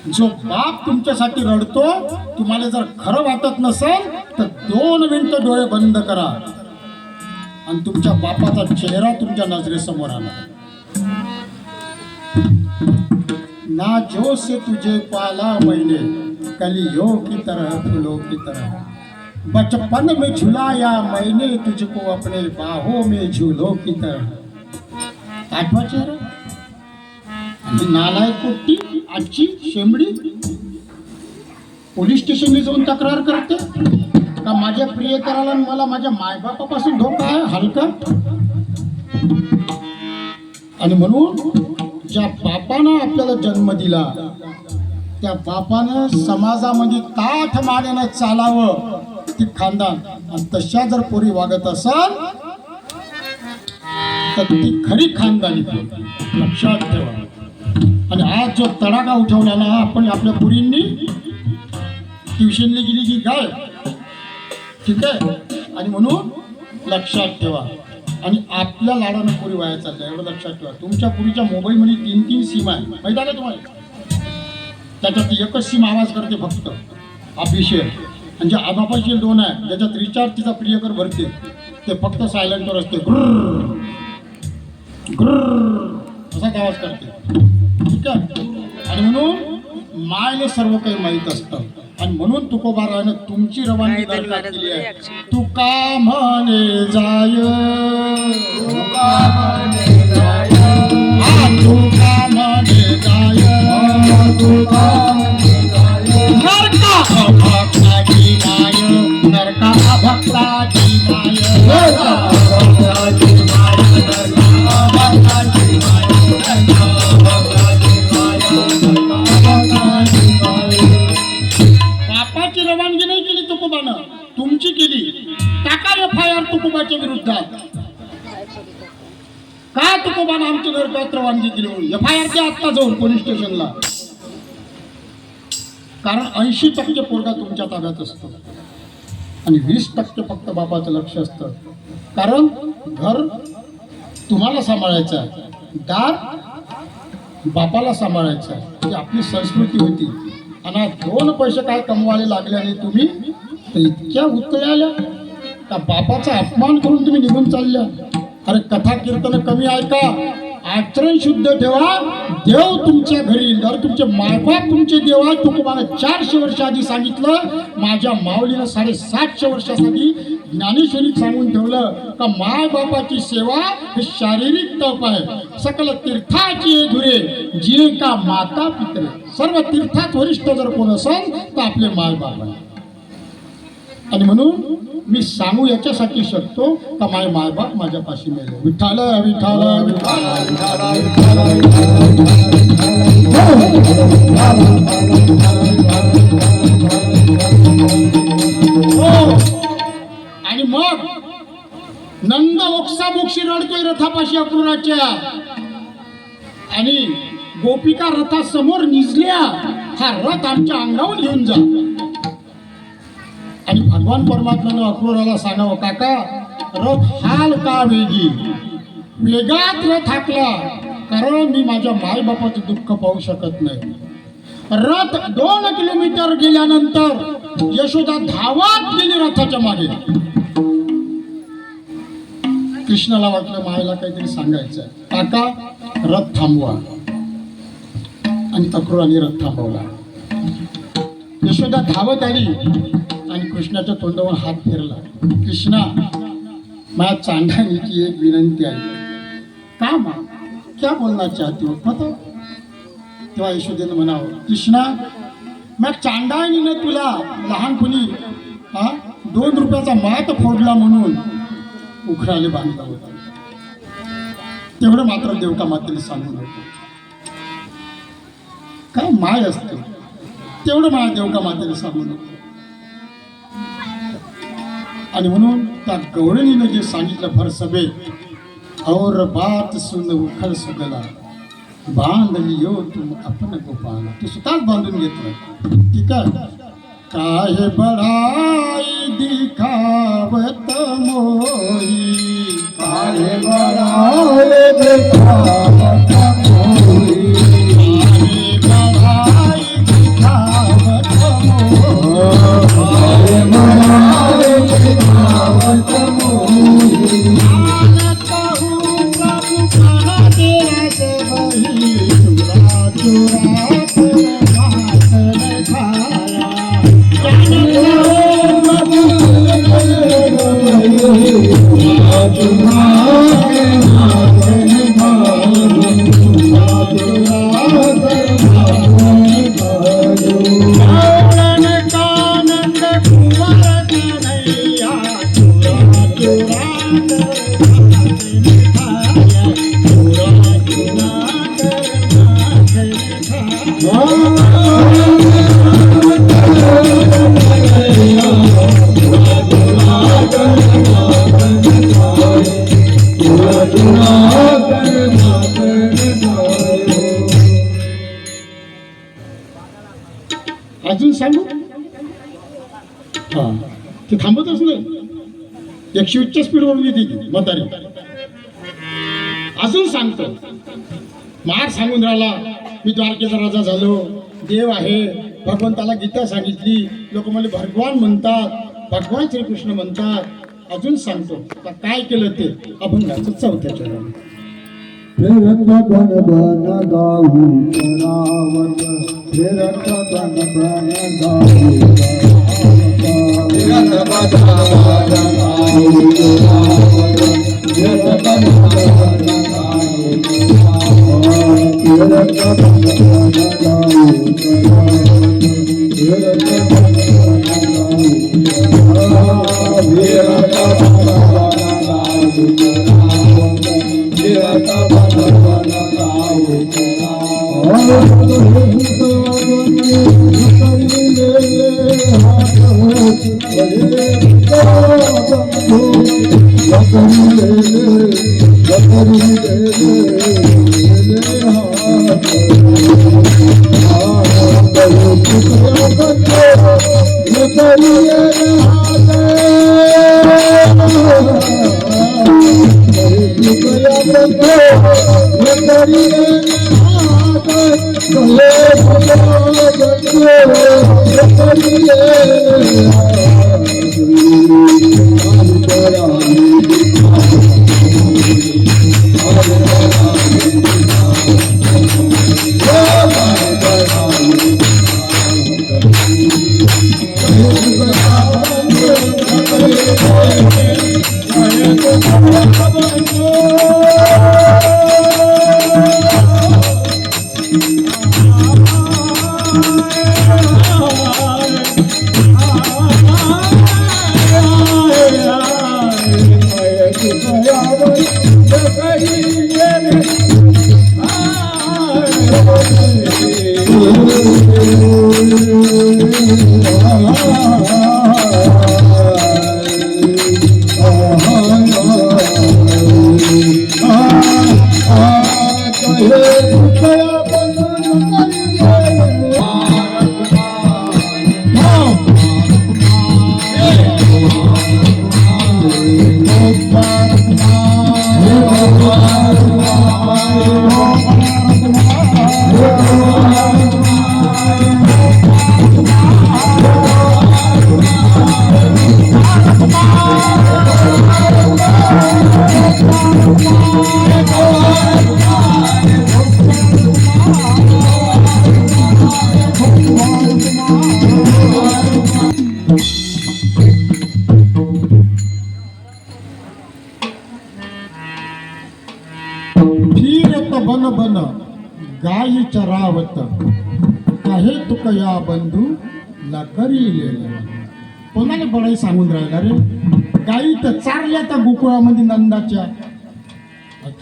जो बाप तुमच्यासाठी रडतो, तुम्हाला जर खरं वाटत नसेल तर 2 मिनिटं डोळे बंद करा आणि तुमच्या बापाचा चेहरा तुमच्या नजरेसमोर आला. ना जो से तुझे पाला मैंने कलियों की तरह फूलों की तरह, बचपन में झुलाया मैंने तुझको अपने बाहों में झूलों की तरह. आठवा चेहरा. आणि नालायक पोट्टी आजची शेंबडी पोलीस स्टेशनला जाऊन तक्रार करते का माझ्या प्रियकराला मला माझ्या मायबापापासून धोका आहे हलका. आणि म्हणून ज्या बापानं आपल्याला जन्म दिला त्या बापानं समाजामध्ये ताठ मानेनं चालावं ती खानदान. आणि तशा जर पोरी वागत असाल तर ती खरी खानदानी लक्षात ठेवा. आणि आज जो तडाखा उठवला ना आपण आपल्या पुरींनी ट्युशनला गेली की काय, ठीक आहे. आणि म्हणून लक्षात ठेवा. आणि आपल्या लाडानं पुरी वाया चालल्या एवढं लक्षात ठेवा. तुमच्या पुरीच्या मोबाईलमध्ये 3-3 सिम आहे माहिती आहे का तुम्हाला. त्याच्यात एकच सिम आवाज करते फक्त ऑफिशियल. आणि जे आबापाचे 2 आहे ज्याच्यात रिचार्ज तिचा प्रियकर भरते ते फक्त सायलेंटवर असते. गुर्र गुर्र असाच आवाज करते. ठीक आहे. आणि म्हणून मायने सर्व काही माहीत असतं. आणि म्हणून तुकोबारानं तुमची रवानगी दरकार केली आहे. तुका म्हणे जाय तुका म्हणे जाय तुका म्हणे जाय नरका भक्ताची माय नरका भक्ताची माय परवानगी केली म्हणून FIR द्या आत्ता जाऊन पोलीस स्टेशनला. कारण 80% पोरगा तुमच्या ताब्यात असतो आणि 20% फक्त बापाचं लक्ष असतं. कारण घर तुम्हाला सांभाळायचं आहे, दार बापाला सांभाळायचं आहे. ही आपली संस्कृती होती. आणि 2 पैसे काय कमवायला लागल्याने तुम्ही तर इतक्या उतळ्याल्या का बापाचा अपमान करून तुम्ही निघून चालल्या. अरे कथा कीर्तन कमी ऐका, आचरण शुद्ध ठेवा. देव तुमच्या घरी येईल. जर तुमचे मायबाप तुमचे देव आहेत. तुम्हाला 400 वर्ष आधी सांगितलं. माझ्या माऊलीनं 750 वर्षासाठी ज्ञानेश्वरीत सांगून ठेवलं का मायबापाची सेवा हे शारीरिक तप आहे. सकल तीर्थाची धुरे जिये का माता पितरे. सर्व तीर्थात वरिष्ठ जर कोण असेल तर आपले मायबाप आहे. आणि म्हणून मी सांगू याच्यासाठी शकतो का माझे मायबाप माझ्यापाशी मेले. विठ्ठल विठ्ठल आणि मग नंद ओक्साबोक्षी रडतोय रथापाशी अक्रूराच्या. आणि गोपिका रथासमोर निजल्या. हा रथ आमच्या अंगावर घेऊन जा. आणि भगवान परमात्म्यानं अक्रूराला सांगावं काका रथ हाल का वेगी. वेगात रथ हाकला कारण मी माझ्या मायबापाचं दुःख पाहू शकत नाही. रथ 2 किलोमीटर गेल्यानंतर यशोदा धावत गेली रथाच्या मागे. कृष्णाला वाटलं मायला काहीतरी सांगायचं आहे. काका रथ थांबवा. आणि अक्रूराने रथ थांबवला. यशोदा धावत आली आणि कृष्णाच्या तोंडावर हात फिरला. कृष्णा माझ्या चांडाणीची एक विनंती आहे. का मा क्या बोलना चाहती हो पता. तेव्हा यशोदेनं म्हणावं कृष्णा मग चांडाणीनं तुला लहानपणी 2 रुपयाचा मात फोडला म्हणून उखराले बांधला होता. तेवढं मात्र देवका मातेने सांगू नको. काय माय असते तेवढं माय देवका मातेने सांगू नको. आणि म्हणून त्या गवळणीनं जे सांगितलं भर सभेत और बात सुन उखल सुगला बांधली यो तुम आपण गोपाला. तू स्वतःच बांधून घेतलं. ठीक आहे. काहे बढाई दिखावत मोही. काहे बढाई दिखावत मोही. काहे बढाई दिखावत मोही. काहे बढाई दिखावत मोही. अजून सांगू. हा ते थांबतच नाही. 120च्या स्पीडवर गेली म्हातारी. अजून सांगतो. मार सांगून राहिला मी द्वारकेचा राजा झालो. देव आहे. भगवंताला गीता सांगितली. लोक मला भगवान म्हणतात. भगवान श्रीकृष्ण म्हणतात. अजून सांगतो आता काय केलं ते अभंगाचं 4थ्या चरणात. फिरत बन बन गाऊ करावत. फिरत बन बन गाऊ फिरत बन बन गाऊ करावत. फिरत बन बन गाऊ फिरत बन बन गाऊ करावत. फिरत बन बन गाऊ फिरत बन फिरत बन बन गायी चरावत आहे तुक या बंधू लकरी कोणाला बडाई सांगून राहिला रे. गायी तर चारल्या त्या गोकुळामध्ये नंदाच्या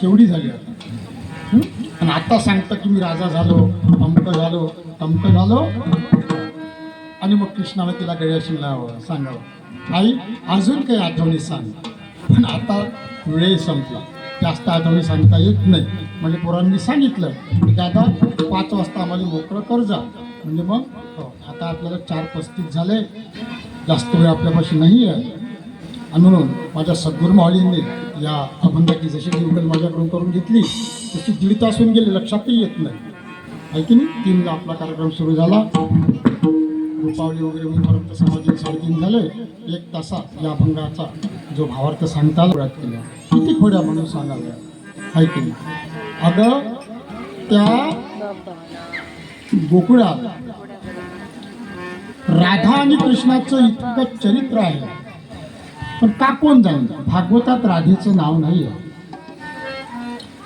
केवढी झाली आता. आणि आता सांगता की मी राजा झालो, अमक झालो, तमक झालो. आणि मग कृष्णाला तिला गळ्याशी लावावं सांगावं, आई अजून काही आठवणी सांग. पण आता वेळ संपला, जास्त आठवणी सांगता येत नाही. म्हणजे पोरांनी सांगितलं की आता 5 वाजता आम्हाला मोकळं कर जा. म्हणजे मग आता आपल्याला 4:35 झाले, जास्त वेळ आपल्यापाशी नाही आहे. आणि म्हणून माझ्या सद्गुरू माऊलींनी या अभंगाची जशी निवड माझ्याकडून करून घेतली तशी 1.5 तास होऊन गेले, लक्षातही येत नाही आहे की नाही. 3ला आपला कार्यक्रम सुरू झाला, गोपावली वगैरे होईपर्यंत समाधी 3:30 झाले. 1 तासात या अभंगाचा जो भावार्थ सांगता आला केला. किती खोड्या म्हणून सांगाव्या आहे की नाही. अगं त्या गोकुळात राधा आणि कृष्णाचं इतकं चरित्र आहे, पण का कोण जाणतं. भागवतात राधेचं नाव नाही आहे.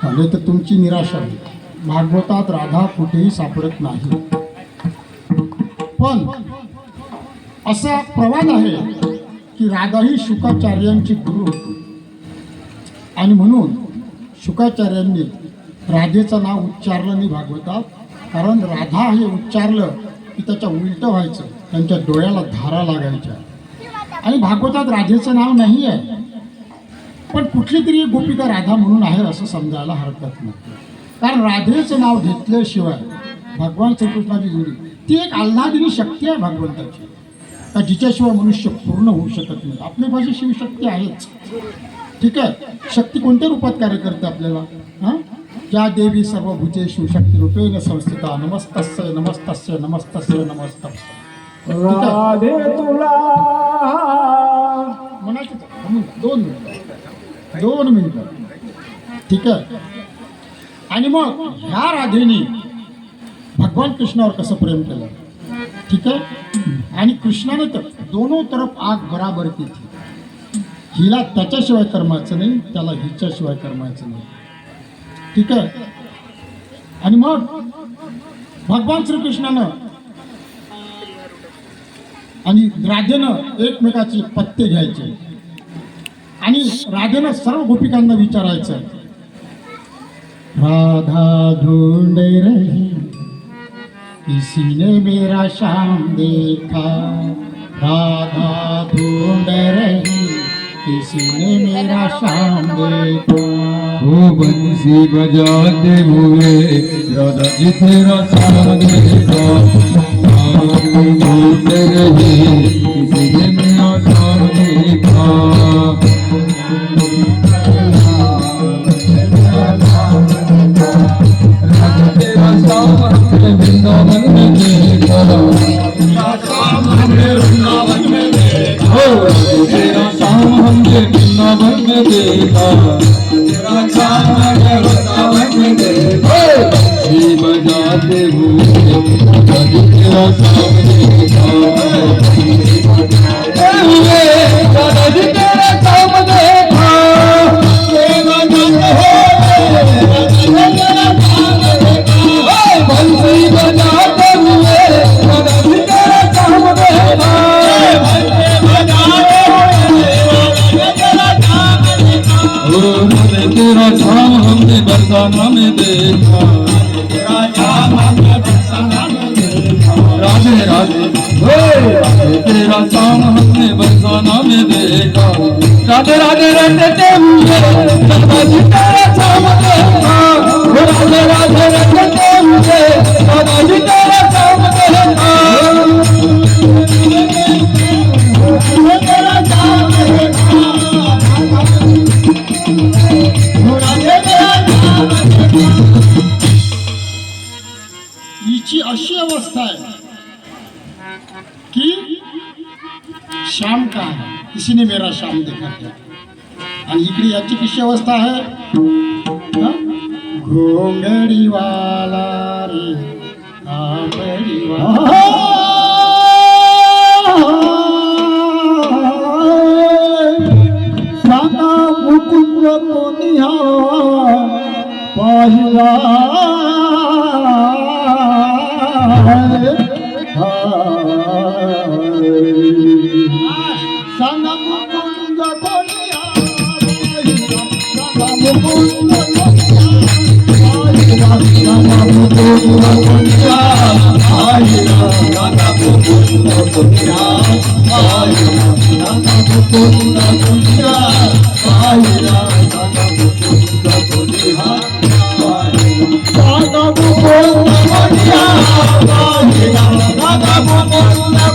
म्हणजे तर तुमची निराशा आहे, भागवतात राधा कुठेही सापडत नाही. पण असा प्रवाद आहे की राधा ही शुकाचार्यांची गुरु होती. आणि म्हणून शुकाचार्यांनी राधेचं नाव उच्चारलं नाही भागवतात. कारण राधा हे उच्चारलं की त्याच्या उलटं व्हायचं, त्यांच्या डोळ्याला धारा लागायच्या. आणि भागवतात राधेचं नाव नाही आहे, पण कुठली तरी गोपिका राधा म्हणून आहे असं समजायला हरकत नाही. कारण राधेचं नाव घेतल्याशिवाय भगवान श्रीकृष्णाची जोडी ती एक आल्हादिनी शक्ती आहे भगवंताची, का जिच्याशिवाय मनुष्य पूर्ण होऊ शकत नाही. आपल्यापाशी शिवशक्ती आहेच, ठीक आहे. शक्ती कोणत्या रूपात कार्य करते आपल्याला. हां, ज्या देवी सर्वभूतेषु शक्ती रूपेण संस्थिता नमस्तस्य नमस्तस्य नमस्तस्य नमस्तस्य. राधे तुला म्हणायचं 2 मिनिटं, ठीक आहे. आणि मग ह्या राधेने भगवान कृष्णावर कसं प्रेम केलं, ठीक आहे. आणि कृष्णाने तर दोनों तरफ आग बराबर की थी. हिला त्याच्याशिवाय कर्माचं नाही, त्याला हिच्याशिवाय कर्माचं नाही, ठीक आहे. आणि मग भगवान श्रीकृष्णानं आणि राधेनं एकमेकाचे पत्ते घ्यायचे. आणि राधेनं सर्व गोपिकांना विचारायचं, राधा ढूंढ रही किसी ने मेरा शाम देखा, राधा ढूंढ रही किसी ने मेरा शाम देखा। वो बंसी बजाते हुए राधा जी तेरा शाम देखा। शाम बोलते रहे किसी ने मेरा शाम देखा। राधा तेरा शाम हमने वृंदावन में देखा। शाम हमने वृंदावन में देखा। हो तेरा शाम हमने वृंदावन में देखा। तेरा शाम हमने वृंदावन में देखा। बंसी बजाते हुए राधा जी तेरा शाम देखा। राधा जी तेरा शाम देखा। बंसी बजाते हुए राधा जी तेरा शाम देखा। तेरा शाम हमने बरसाना में देखा। राधे राधे तेरा शाम हमने बरसाना में देखा। राधे राधे रटते हुए राधा जी तेरा शाम देखा। राधे राधे रटते हुए राधा जी तेरा शाम देखा। हिची अशी अवस्था आहे की शाम का है किसी ने मेरा शाम देखा था। आणि इकडे याची कशी अवस्था आहे हा? घोंगडी वाला रे घोंगडी सांगा मुकुंद कोणी हा पाहिला सांगा मुकुंद कोणी हा सांगा मुकुंद कोणी हा सांगा मुकुंद कोणी हा सांगा मुकुंद कोणी हा सांगा मुकुंद कोणी हा सांगा मुकुंद कोणी हा सांगा मुकुंद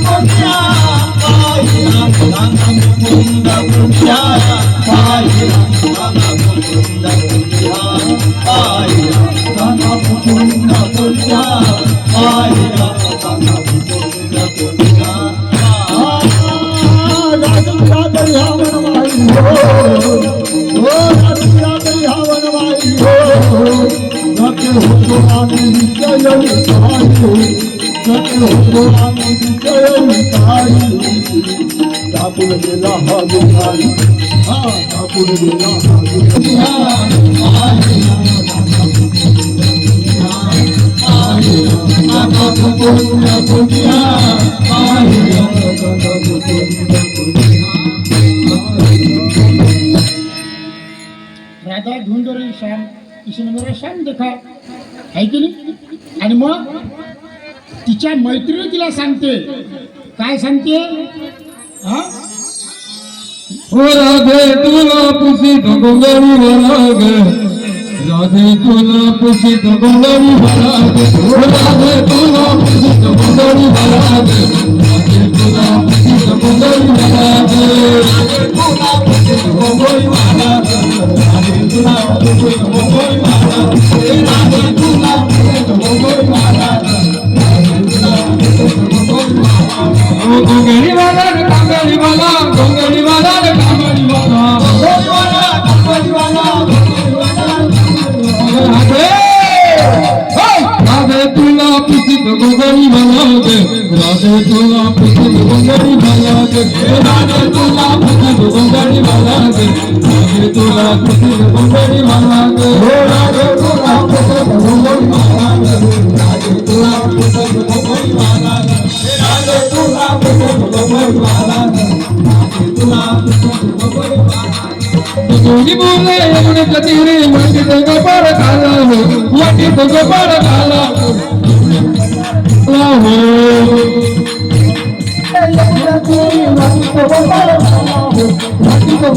कोणी ठाकूर गेला हा गुहारी हा ठाकूर गेला हा राधा ढूंढ रही शाम किसी ने मेरा शाम देखा है की नाही. आणि मग तिच्या मैत्रिणी तिला सांगते काय सांगते हा ओ राधे तुला पुसीत गोंगडी वराग. राधे तुला पुसीत गोंगडी वराग. ओ राधे तुला पुसीत गोंगडी वराग. राधे तुला पुसीत गोंगडी वराग. राधे तुला पुसीत गोंगडी वराग. राधे तुला पुसीत गोंगडी वराग. राधे तुला पुसीत गोंगडी वराग. ओ गोंगडी वाला कांगडी वाला गोंगडी वाला कांगडी वाला गोंगडी वाला कांगडी वाला राधे तुला पुसीत गोंगडी वराग. राधे तुला पुसीत गोंगडी वराग. राधे तुला पुसीत गोंगडी वराग. राधे तुला पुसीत गोंगडी वराग. राधे तुला पुसीत गोंगडी वराग. राधे तुला पुसीत गोंगडी वराग. राधे तुला पुसीत गोंगडी वराग. राधे तुला पुसीत गोंगडी वराग. गोरी बोले यमुने कतीरे वाटी तो गोपाळ काला हो. वाटी तो गोपाळ काला हो. वाटी तो गोपाळ काला हो. वाटी तो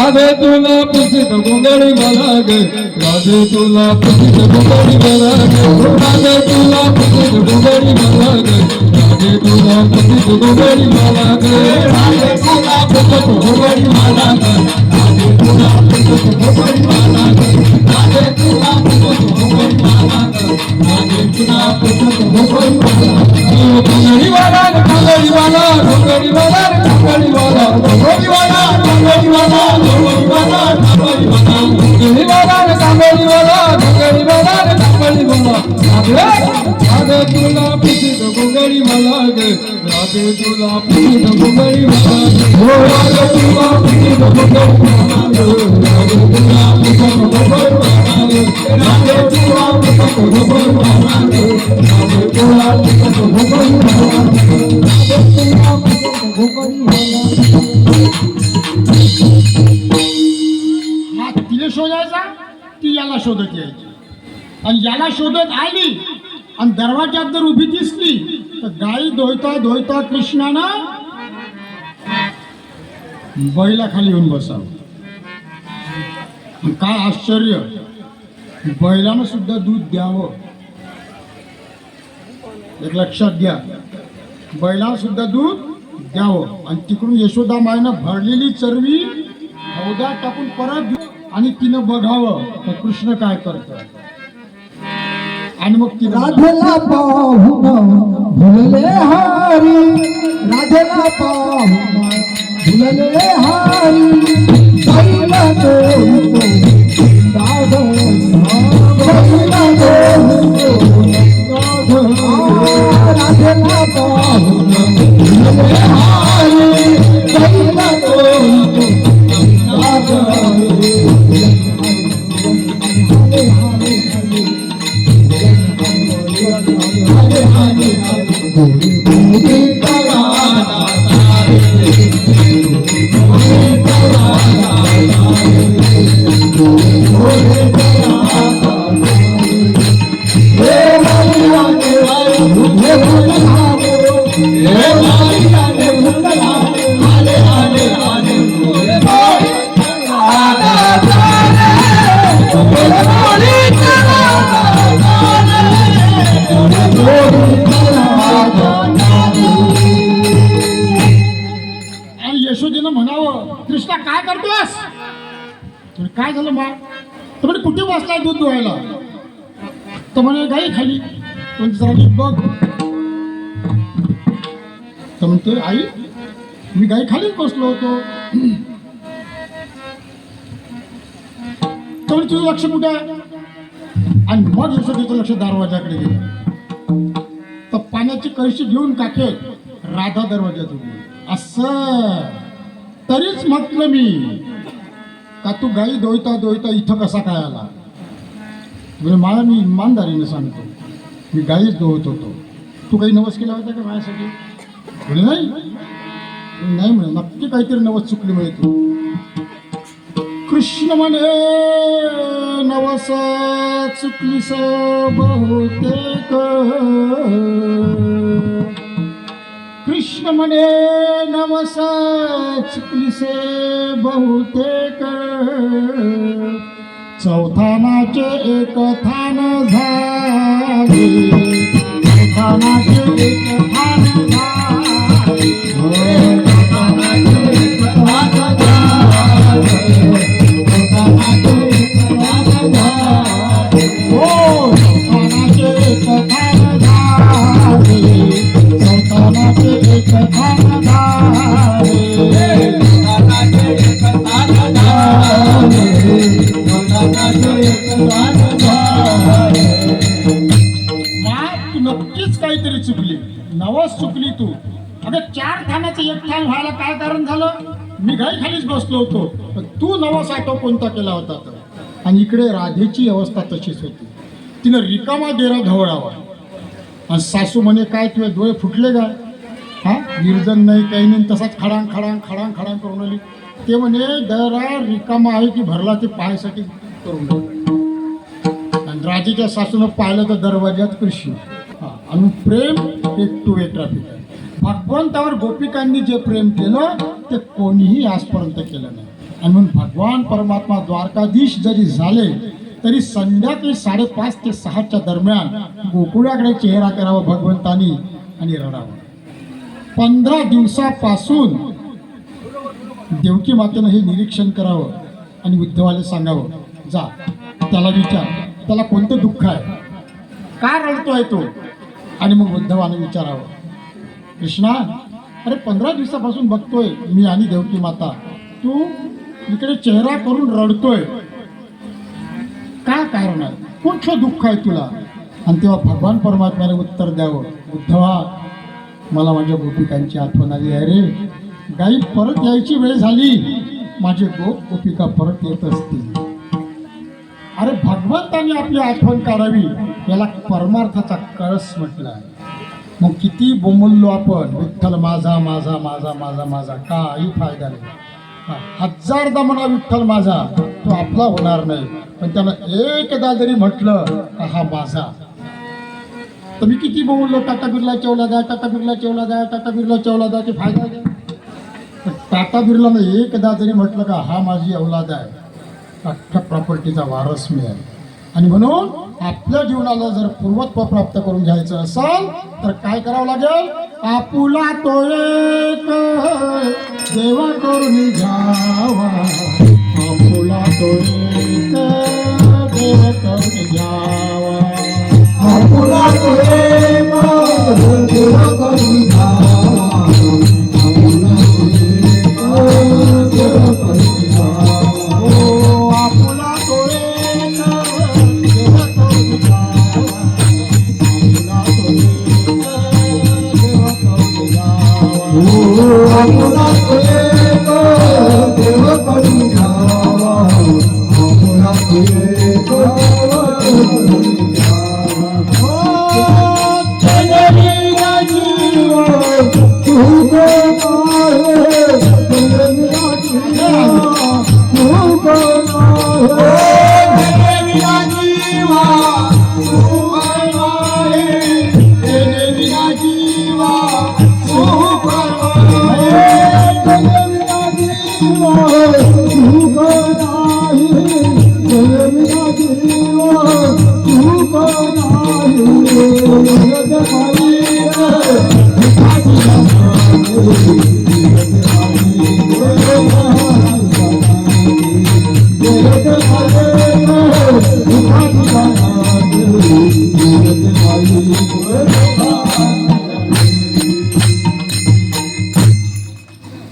राधे तुला पुसित गोंगडी मला ग राधे तुला पुसित गोंगडी मला ग राधे तुला पुसित गोंगडी मला ग राधे तुला पुसित गोंगडी मला ग राधे तुला पुसित गोंगडी मला ग राधे तुला पुसित गोंगडी मला ग राधे तुला पुसित गोंगडी मला ग राधे तुला पुसित गोंगडी मला गोंगडी वाला गोंगडी वाला गोंगडी वाला गोंगडी वाला गोंगडी वाला गोंगडी वाला गोंगडी वाला गोंगडी वाला गोंगडी वाला गोंगडी वाला गोंगडी वाला गोंगडी वाला राधे तुला पुसित गोंगडी मला ग राधे तुला पुसित गोंगडी मला ग राधे तुला पुसित गोंगडी मला ग राधे तुला पुसित गोंगडी मला ग राधे तुला पुसित गोंगडी मला ग राधे तुला पुसित गोंगडी मला ग राधे तुला पुसित गोंगडी मला हा तिला शोधायचा ती याला शोधत यायची आणि याला शोधत आली आणि दरवाजात जर उभी दिसली तर गाई धोयता धोयता कृष्णानं बैला खाली येऊन बसावं. आणि काय आश्चर्य, बैलानं सुद्धा दूध द्यावं. एक लक्षात घ्या, बैलानं सुद्धा दूध द्यावं. आणि तिकडून यशोदा मायनं भरलेली चरवी हौदात टाकून परत आणि तिनं बघावं तर कृष्ण काय करतं. आणि मग ती राधेला पाहून भुलले हारी, राधेला पाहून भुलले हारी, बैला तो राधा, बैला तो राधेला पाहून भुलले हारी, बैला तो यशोदेनं म्हणावं, कृष्णा काय करतोस? काय झालं मा? तर म्हणे कुठे बसलाय दूध धुवायला? तर म्हणे गाई खाली. पण जरा नीट बघ. तर म्हणते आई मी गाई खालीच बसलो होतो. तर म्हणे तुझं लक्ष कुठे आहे? आणि मग यशोदेचं लक्ष दरवाजाकडे गेलं. तर पाण्याची कळशी घेऊन काके राधा दरवाजात उभी. असं तरीच म्हटलं मी का तू गाई दोयता दोयता इथं कसा काय आला? म्हणजे मला मी इमानदारीने सांगतो, मी गाईच दोहत होतो. तू काही नवस केला होता का माझ्यासाठी? म्हणे नाही. नाही म्हणे, नक्की काहीतरी नवस चुकली म्हणे तू. कृष्ण म्हणे नवस चुकलीस बहुतेक. कृष्ण म्हणे नवस चुकलीसे बहुतेक. चौथानाचे एक थान झाले, चौथानाचे एक थान झाले, चौथानाचे एक थान झाले, चौथानाचे एक थान झाले, हो चौथानाचे एक थान झाले, चौथानाचे एक थान झाले, चौथानाचे एक थान झाले. तू नक्कीच काहीतरी चुकली, नवस चुकली तू. अगं 4 थानाचं 1 थान व्हायला काय कारण झालं? मी गाई खालीच बसलो होतो, पण तू नवस आठव कोणता केला होता तर. आणि इकडे राधेची अवस्था तशीच होती. तिनं रिकामा डेरा ढवळावा. आणि सासू म्हणे काय तुझे डोळे फुटले काय? हा निर्जन नाही काही नाही, तसाच खडांग खडांग खडांग खडांग करून आली. ते म्हणे डेरा रिकामा आहे की भरला ते पाहायसाठी करून आली. आणि राजेच्या सासूनं पाहिलं तर दरवाज्यात कृष्ण. आणि प्रेम एक टू वे ट्रॅफिक आहे. भगवंतावर गोपिकांनी जे प्रेम केलं ते कोणीही आजपर्यंत केलं नाही. आणि म्हणून भगवान परमात्मा द्वारकाधीश जरी झाले तरी संध्याकाळी 5:30 ते 6च्या दरम्यान गोकुळाकडे चेहरा करावा भगवंतानी आणि रडावं. 15 दिवसापासून देवकी मातेनं हे निरीक्षण करावं आणि उद्धवाला सांगावं, जा त्याला विचार त्याला कोणतं दुःख आहे, का रडतोय तो. आणि मग उद्धवाने विचारावं, कृष्णा अरे 15 दिवसापासून बघतोय मी आणि देवकी माता, तू इकडे चेहरा करून रडतोय, काय कारण आहे, कुठलं दुःख आहे तुला. आणि तेव्हा भगवान परमात्म्याने उत्तर द्यावं, उद्धवा मला माझ्या गोपिकांची आठवण आली आहे रे, गाई परत यायची वेळ झाली, माझे गोपिका परत येत असतील. अरे भगवंताने आपली आठवण काढावी याला परमार्थाचा कळस म्हटलं आहे. मग किती बोंबललो आपण विठ्ठल माझा माझा माझा माझा माझा, काही फायदा नाही. 1000दा म्हणा विठ्ठल माझा, तो आपला होणार नाही. पण त्यानं एकदा जरी म्हटलं का हा माझा, तर मी किती बोललो टाटा बिर्ला चेवला द्या, टाटा बिर्ला चेवला द्या, टाटा बिर्ला चेवला द्या, ते फायदा द्या. पण टाटा बिर्लानं एकदा जरी म्हटलं का हा माझी औलाद आहे, अख्ख्या प्रॉपर्टीचा वारस मी आहे. आणि म्हणून आपल्या जीवनाला जर पूर्वत्व प्राप्त करून घ्यायचं असेल तर काय करावं लागेल, आपुला तो एक देवा करून घ्यावा, आपुला तो एक देव करून घ्यावा, आपुला तो एक देव करून घ्यावा, आपुला तो एक देव करून घ्यावा. ओ आपुला तो एक देव करून घ्यावा, आपुला तो एक देव करून घ्यावा. आपुला तो एक देव करून घ्यावा, आपुला तो एक देव करून घ्यावा. जगविना जीव तू कोण आहे, जगविना जीव तू कोण आहे, जगविना जीव तू कोण आहे, जगविना जीव तू कोण आहे, जगविना जीव तू कोण आहे, जगविना जीव तू कोण आहे. जगमाई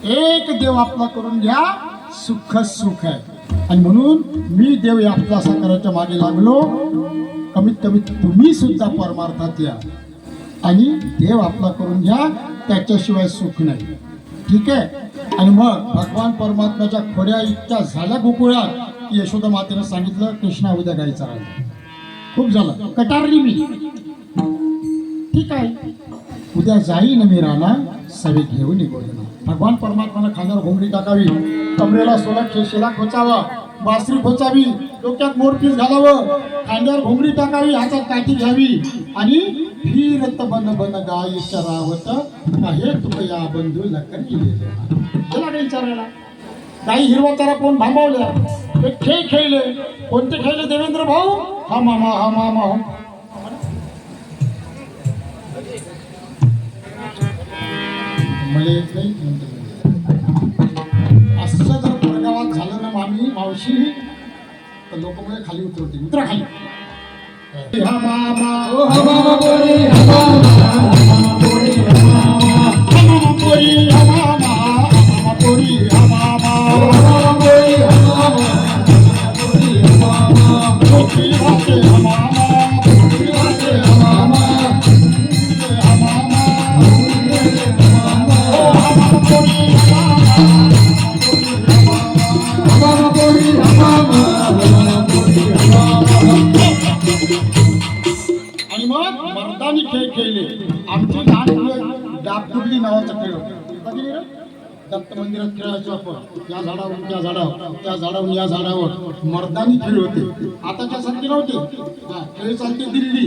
एक देव आपला करून घ्या, सुख सुख आहे. आणि म्हणून मी देव आपला असा करायच्या मागे लागलो. कमीत कमी तुम्ही सुद्धा परमार्थात या आणि देव आपला करून घ्या, त्याच्याशिवाय सुख नाही. ठीक आहे. आणि मग भगवान परमात्म्याच्या खोड्या इतक्या झाल्या गोकुळात की यशोदा मातेनं सांगितलं, कृष्णा उद्या गाई चारायला. खूप झालं, कटारली मी. ठीक आहे, उद्या जाईन मी राहणार, सगळे घेऊन निघोजना. भगवान परमात्म्यानं खांद्यावर घोंगडी टाकावी, कमरेला शिला खोचावा, बासरी खोचावी, डोक्यात मोरपीस घालावं, खांद्यावर घोंगडी टाकावी, हातात काठी घ्यावी आणि फिरत बन बन गाई चरावत हे तुक या बंधू लखन गेला गाई चरायला. गाई हिरवा चारा कोण थांबवल्या, एक खेळ खेळले. कोणते खेळले देवेंद्र भाऊ? हा मामा हा मामा हो. मला येत नाही म्हणते. असं जर परगावात झालं ना मामी मावशी, तर लोक म्हणजे खाली उतरवते. उतरा खाली. हा मामा ओ हा मामा बोले, हा मामा बोले, हा मामा पोरी हा मामा, हा पोरी हा मामा, ओ हा मामा बोले, हा मामा बोले, हा मामा पोरी भाते हा मामा, बोले हा मामा हा मामा, ओ हा मामा पोरी हा मामा बोले, हा मामा बोले, हा मामा. आणि मग मर्दानी खेळ खेळले. आमची लहान मुलं डाबडुबली नावाचा खेळ होता. कधी रे? दत्त मंदिरात खेळायचो आपण. या झाडावरून त्या झाडावर, त्या झाडावरून या झाडावर. मर्दानी खेळ होते. आताच्या सारखे नव्हते. हा, खेळ चालते दिल्ली.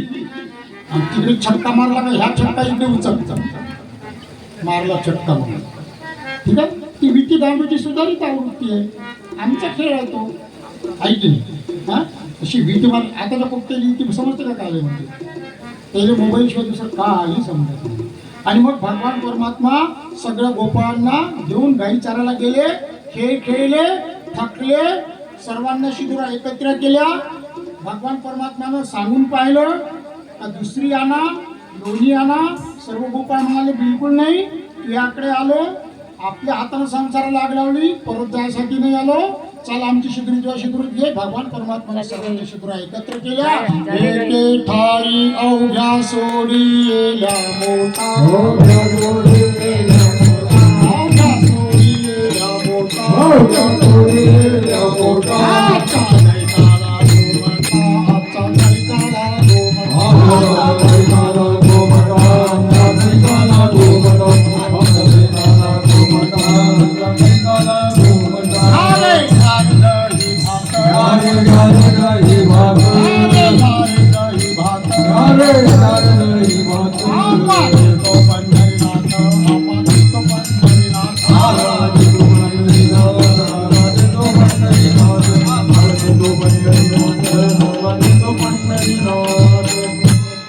आणि तिकडे छक्का मारला का ह्या छक्का इकडे उचलचा मारला छक्का म्हणून. ठीक आहे. ती विटी दांडूची सुधारित आवृत्ती आहे. आमचा खेळ आहे तो ऐकली हा अशी विद्यमान आता जर फक्त ती समजतं का काय म्हणजे त्याला मोबाईल शिवाय दुसरं काही समजत नाही. आणि मग भगवान परमात्मा सगळ्या गोपाळांना घेऊन गाई चारायला गेले, खेळ खेळले, थकले, सर्वांना शिदुरा एकत्र केल्या. भगवान परमात्म्यानं सांगून पाहिलं का दुसरी आणा, लोणी आणा. सर्व गोपाळ म्हणाले बिलकुल नाही, याकडे आलो, आपल्या हातानं संसाराला आग लावली, परत जायसाठी नाही आलो. चला आमची शिदुरी जेव्हा शिदुरी घे. भगवान परमात्म्याने सर्वांच्या शिदुरा एकत्र केल्या. एके ठाई अवघ्या सोडियेला मोठा, अवघ्या सोडियेला मोठा, आजचा दैताला गोमटा, आजचा दैताला गोमटा.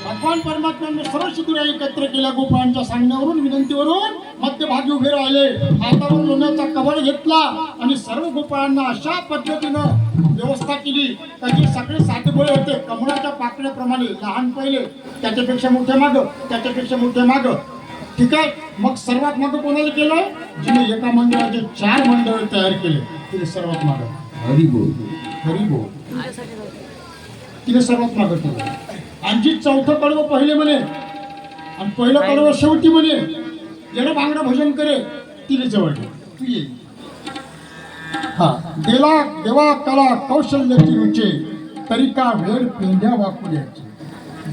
भगवान परमात्म्याने सर्व शिदुऱ्या एकत्र केल्या. गोपाळांच्या सांगण्यावरून, विनंतीवरून मध्यभागी उभे राहिले. हातावर लोण्याचा कवळ घेतला आणि सर्व गोपाळांना अशा पद्धतीनं व्यवस्था केली का जे सगळे साधेबोळे होते कमळाच्या पाकळ्याप्रमाणे, लहान पहिले, त्याच्यापेक्षा मोठ्या माग, त्याच्यापेक्षा मोठ्या माग. ठीक आहे. मग सर्वात मागं कोणाला केलं? जिने एका मंडळाचे 4 मंडळ तयार केले, तिने सर्वात मागं हरिबोल तिने सर्वात मागं केलं. आणि जी चौथं कडवं पहिले म्हणे आणि पहिलं कडवं शेवटी म्हणे, ज्याला बांगडा भजन करे तिने जवळ घे, तू ये. हा देवा देवा कला कौशल्याची रुचे, तरी का वेळ पेंढ्या वाकुल्याची.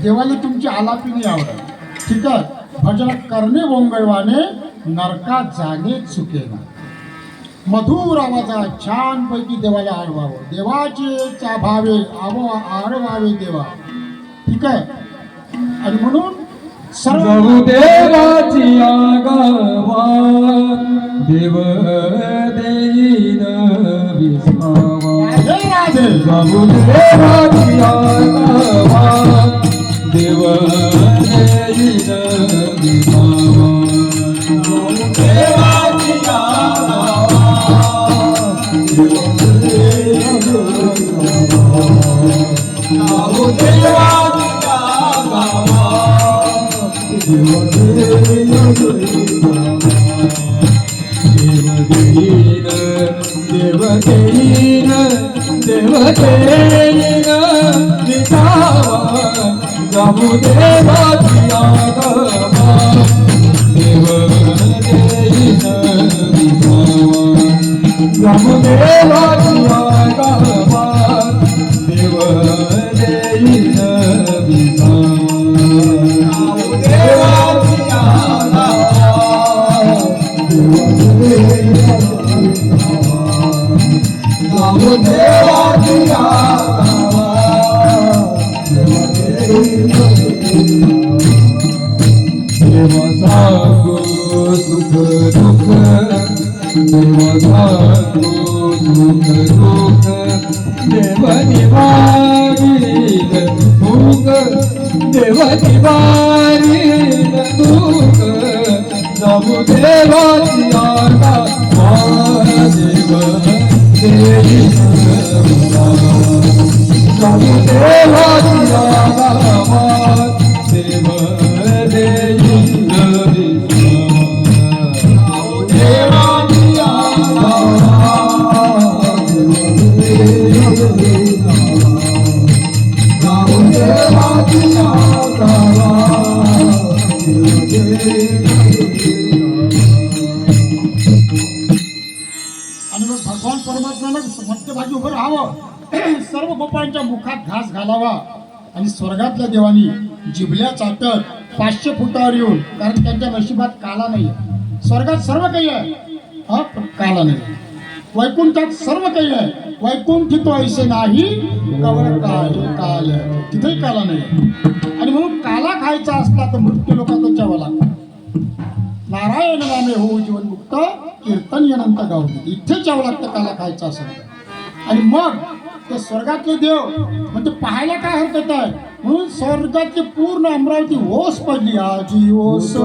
देवाला तुमची आलापी नाही आवडत. ठीक आहे. भजन करणे वंगळवाने, नरकात जाणे चुकेना. मधुर आवाजा छान पैकी देवाला आडवावं, देवाचे भावे आडवावे देवा. ठीक आहे. आणि म्हणून प्रभु देवाची आगावा, देव देईन विसावा. राधे प्रभु देवाची आगावा, देव देईन विसावा. प्रभु देवाची आगावा, देव देईन विसावा. प्रभु देवाची आगावा, आणि मग भगवान परमात्म्यानं मध्यभागी उभं राहावं, सर्व गोपाळांच्या मुखात घास घालावा आणि स्वर्गातल्या देवानी जिभल्या चाटत 500 फुटावर येऊन, कारण त्यांच्या नशिबात काला नाही. स्वर्गात सर्व काही आहे, हा पण काला नाही. वैकुंठात सर्व काही आहे, वैकुंठितो ऐसे नाही कवर काल, तिथेही काला नाही. आणि म्हणून काला खायचा असला तर मृत्यू लोकांचा चावा लागतो. नारायण नामे हो जीवन मुक्त, कीर्तन अनंत गाव, इथे चावं लागतं काला खायचं असेल. आणि मग ते स्वर्गातले देव म्हणजे पाहायला काय हरकत आहे म्हणून स्वर्गाची पूर्ण अमरावती ओस पडली आजी ओस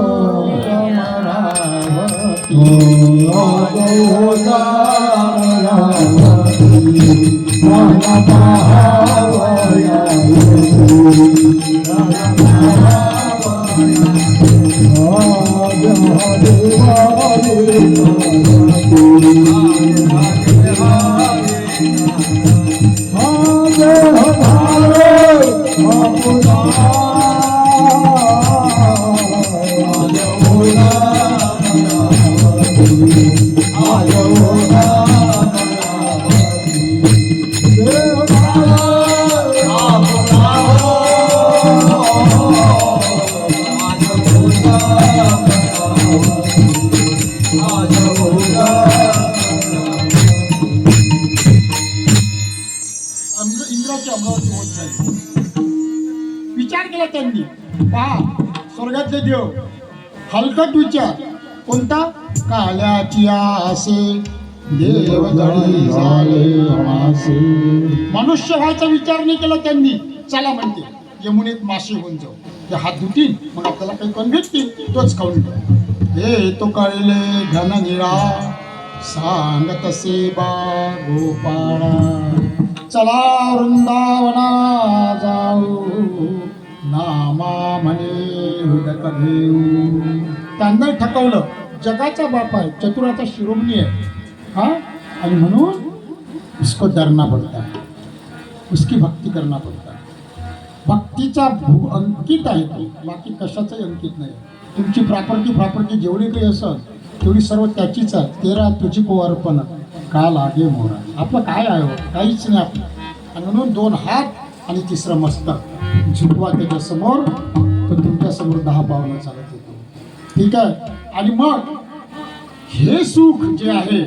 इंद्राची अमरावती होत जाईल. विचार केला त्यांनी पहा स्वर्गातले देव हलकट विचार कोणता काल्याची आसे देव जळी झाले मासे. मनुष्य व्हायचा विचार नाही केला त्यांनी. चला म्हणते यमुनेत मासे होऊन जाऊ ते हात धुतील मग आपल्याला काही कोण भेटतील तोच खाऊन घ्या. हे तो कळले घन निळा सांगत असे बा गोपाळा चला वृंदावना जाऊ नामा म्हणे उदक घेऊ. त्यांना ठकवलं जगाचा बाप आहे चतुराचा शिरोमणी आहे हा आणि म्हणून उसको डरना पडता उसकी भक्ती करना पडता. भक्तीचा अंकित आहे तो बाकी कशाचाही अंकित नाही. तुमची प्रॉपर्टी जेवढी काही असेल तेवढी सर्व त्याचीच आहे. तेरा तुझी को अर्पण का लागे मोरा. आपलं काय आहे हो काहीच नाही आपलं. आणि म्हणून दोन हात आणि तिसरं मस्तक झुकवा त्याच्या समोर तो तुमच्या समोर 10 पावलं चालत येतो. ठीक आहे. आणि मग हे सुख जे आहे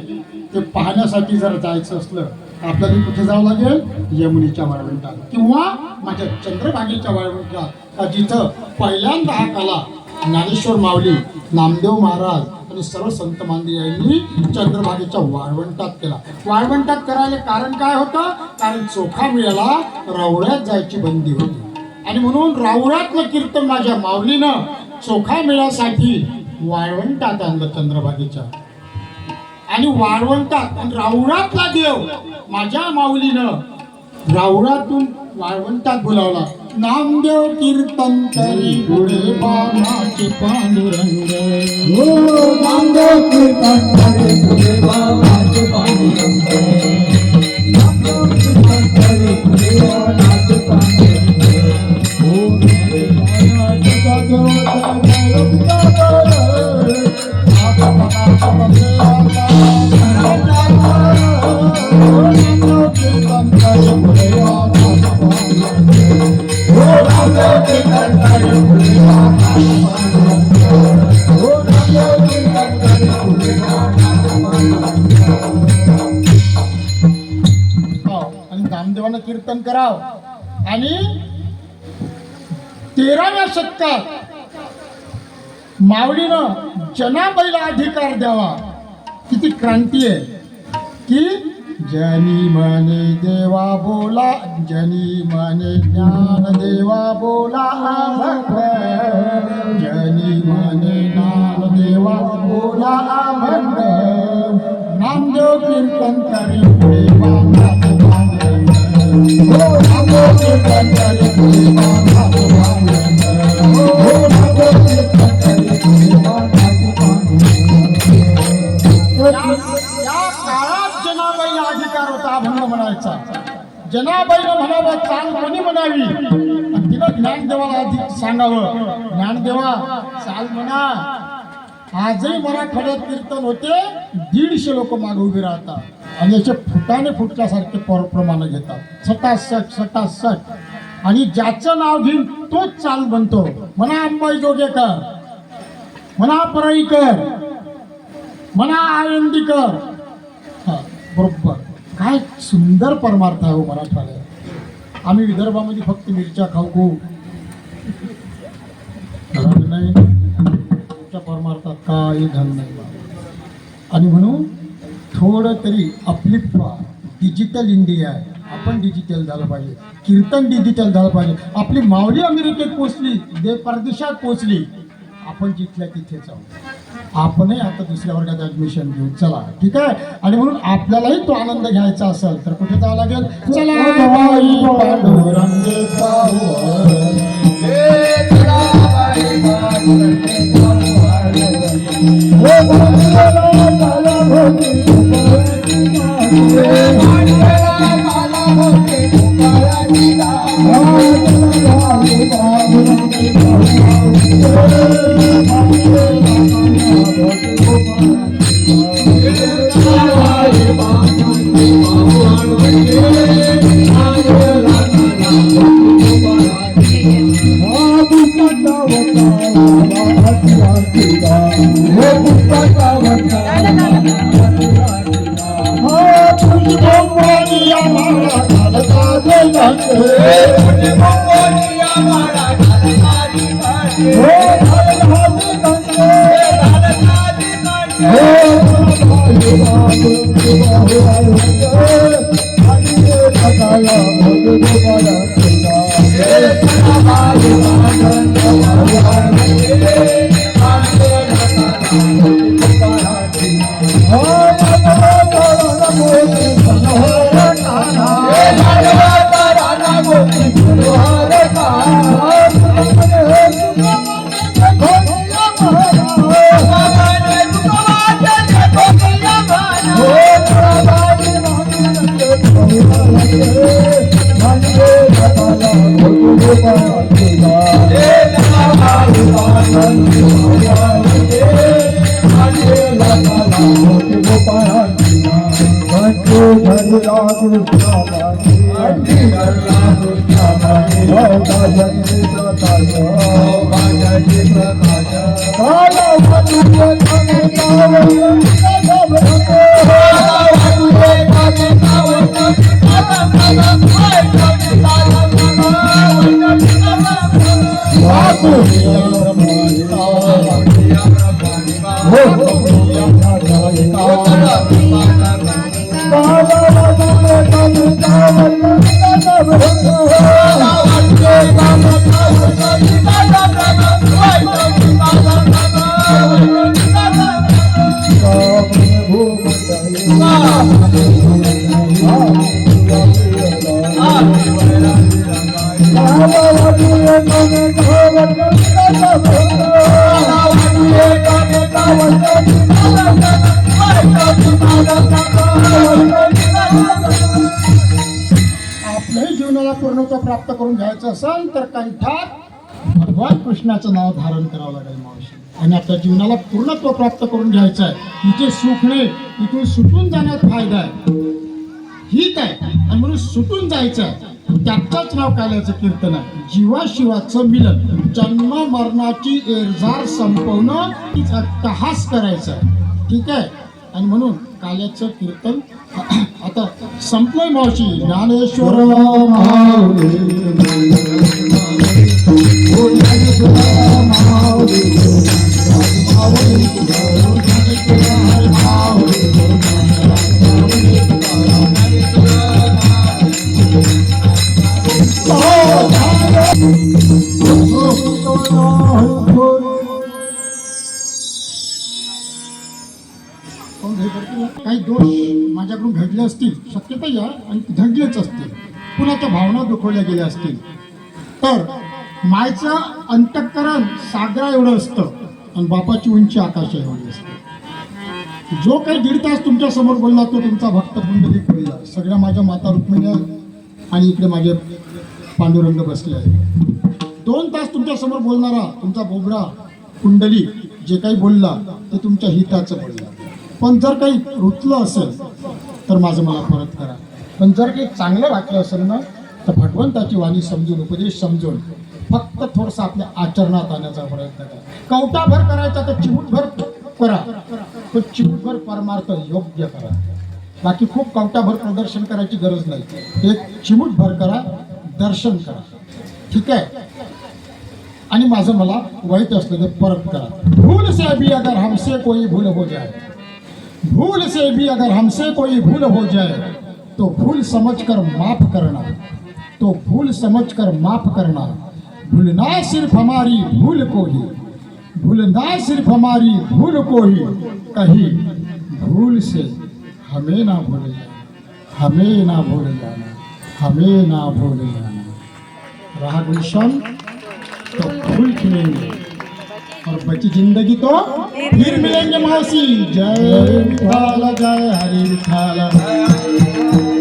ते पाहण्यासाठी जर जायचं असलं आपल्याला कुठे जावं लागेल यमुनेच्या वाळवंटात किंवा माझ्या चंद्रभागेच्या वाळवंटात जिथं पहिल्यांदा हा कला ज्ञानेश्वर माऊली नामदेव महाराज आणि सर्व संत मंडळींनी चंद्रभागेच्या वाळवंटात केला. वाळवंटात करायला कारण काय होतं कारण चोखा मिळाला रावळ्यात जायची बंदी होती आणि म्हणून रावळ्यातलं कीर्तन माझ्या माऊलीनं चोखा मिळासाठी वाळवंटात आणलं चंद्रभागेच्या. आणि वाळवंटात आणि रावळातला देव माझ्या माऊलीनं रावळातून वाळवंटात बोलावला. नामदेव कीर्तन करी पुढे बाबाचे पांडुरंग. हो नामदेव कीर्तन करे पुढे बाबाचे पांडुरंग. नामदेव कीर्तन करे पुढे बाबाचे पांडुरंग. हो नामदेवाचे आणि नामदेवानं कीर्तन कराव. आणि 13व्या शतकात माऊलीनं जनाबाईला अधिकार द्यावा. किती क्रांती आहे की जनी मने देवा बोला जनी मने ज्ञान देवा बोला अभंग. जनी मने ज्ञान देवा बोला अभंग. नामदेव कीर्तन करे पुढे बाबाचे पांडुरंग. हो नामदेव कीर्तन करे पुढे बाबाचे पांडुरंग. हो नामदेव कीर्तन करे पुढे बाबाचे पांडुरंग. या काळात जनाबाईला अधिकार होता अभंग म्हणायचा. जनाबाईला म्हणावं चाल कोणी म्हणावी आणि तिला ज्ञानदेवाला अधिक सांगावं ज्ञानदेवा चाल म्हणा. आजही मराठवाड्यात कीर्तन होते 150 लोक मागे उभे राहतात आणि याचे फुटाने फुटल्यासारखे प्रमाण घेतात सटासट. आणि ज्याचं नाव घेऊन तोच चाल बनतो. म्हणा अंबाई जोगेकर म्हणा परळीकर म्हणा आळंदीकर. बरोबर काय सुंदर परमार्थ आहे हो मराठवाड्यात. आम्ही विदर्भामध्ये फक्त मिरच्या खाऊ नाही त्या परमार्थात काही घाल नाही. आणि म्हणून थोडं तरी अपलिफ्ट व्हा डिजिटल इंडिया आहे, आपण डिजिटल झालं पाहिजे, कीर्तन डिजिटल झालं पाहिजे. आपली माऊली अमेरिकेत पोचली, देव परदेशात पोचली, आपण जिथल्या तिथेच आहोत. आपणही आता दुसऱ्या वर्गात ऍडमिशन घेऊ, चला ठीक आहे. आणि म्हणून आपल्यालाही तो आनंद घ्यायचा असेल तर कुठे जावं लागेल? चला बाई पांडुरंगे पाहू. आपल्याही जीवनाला पूर्णत्व प्राप्त करून घ्यायचं असेल तर कंठात भगवान कृष्णाचं नाव धारण करावं लागेल मावशी. आणि आपल्या जीवनाला पूर्णत्व प्राप्त करून घ्यायचं आहे, इथे सुख नाही, इथून सुटून जाण्यात फायदा आहे, हित आहे. आणि म्हणून सुटून जायचं आहे, त्याचंच नाव काल्याचं कीर्तन आहे. जीवाशिवाचं मिलन, जन्म मरणाची एरझार संपवणं, तीच अट्टहास करायचं आहे, ठीक आहे. आणि म्हणून काल्याचं कीर्तन आता संपलंय मावशी. ज्ञानेश्वर काही दोष माझ्याकडून घडले असतील, शक्यताही आहे, आणि घडलेच असतील, कुणाच्या भावना दुखवल्या गेल्या असतील, तर मायचं अंतःकरण सागरा एवढं असतं आणि बापाची उंची आकाशा एवढी असते. जो काही 1.5 तास तुमच्या समोर बोलला तो तुमचा भक्त पुंडलिक बोलला. सगळ्या माझ्या माता रुक्मिणी आहेत आणि इकडे माझे पांडुरंग बसले आहेत. 2 तास तुमच्या समोर बोलणारा तुमचा बोबरा कुंडली जे काही बोलला ते तुमच्या हिताचं बोलला. पण जर काही रुचलं असेल तर माझं मला परत करा. पण जर काही चांगलं वाटलं असेल ना तर भगवंताची वाणी समजून, उपदेश समजून फक्त थोडंसं आपल्या आचरणात आणण्याचा प्रयत्न करा. कवटाभर करायचा तर चिमूटभर करा, तो चिमूटभर परमार्थ योग्य करा. बाकी खूप कवटाभर प्रदर्शन करायची गरज नाही, एक चिमूटभर करा, दर्शन करा, ठीक आहे. आणि माझं मला वाईट असलं तर परत करा. भूल से भी अगर हमसे कोई भूल हो जाए, भूल से भी अगर हमसे कोई भूल हो जाए तो भूल समझकर माफ करना, तो भूल समझकर माफ करना। भूलना सिर्फ हमारी भूल को ही, भूलना सिर्फ हमारी भूल को ही, कहीं भूल से हमें ना भूल जाना, हमें ना भूल जाना, हमें ना भूल जाना। रहा गुलशन तो फूल खिलेंगे और बची जिंदगी तो फिर मिलेंगे मौसी। जय विठाल जय हरि विठाल, जय हरि विठाल,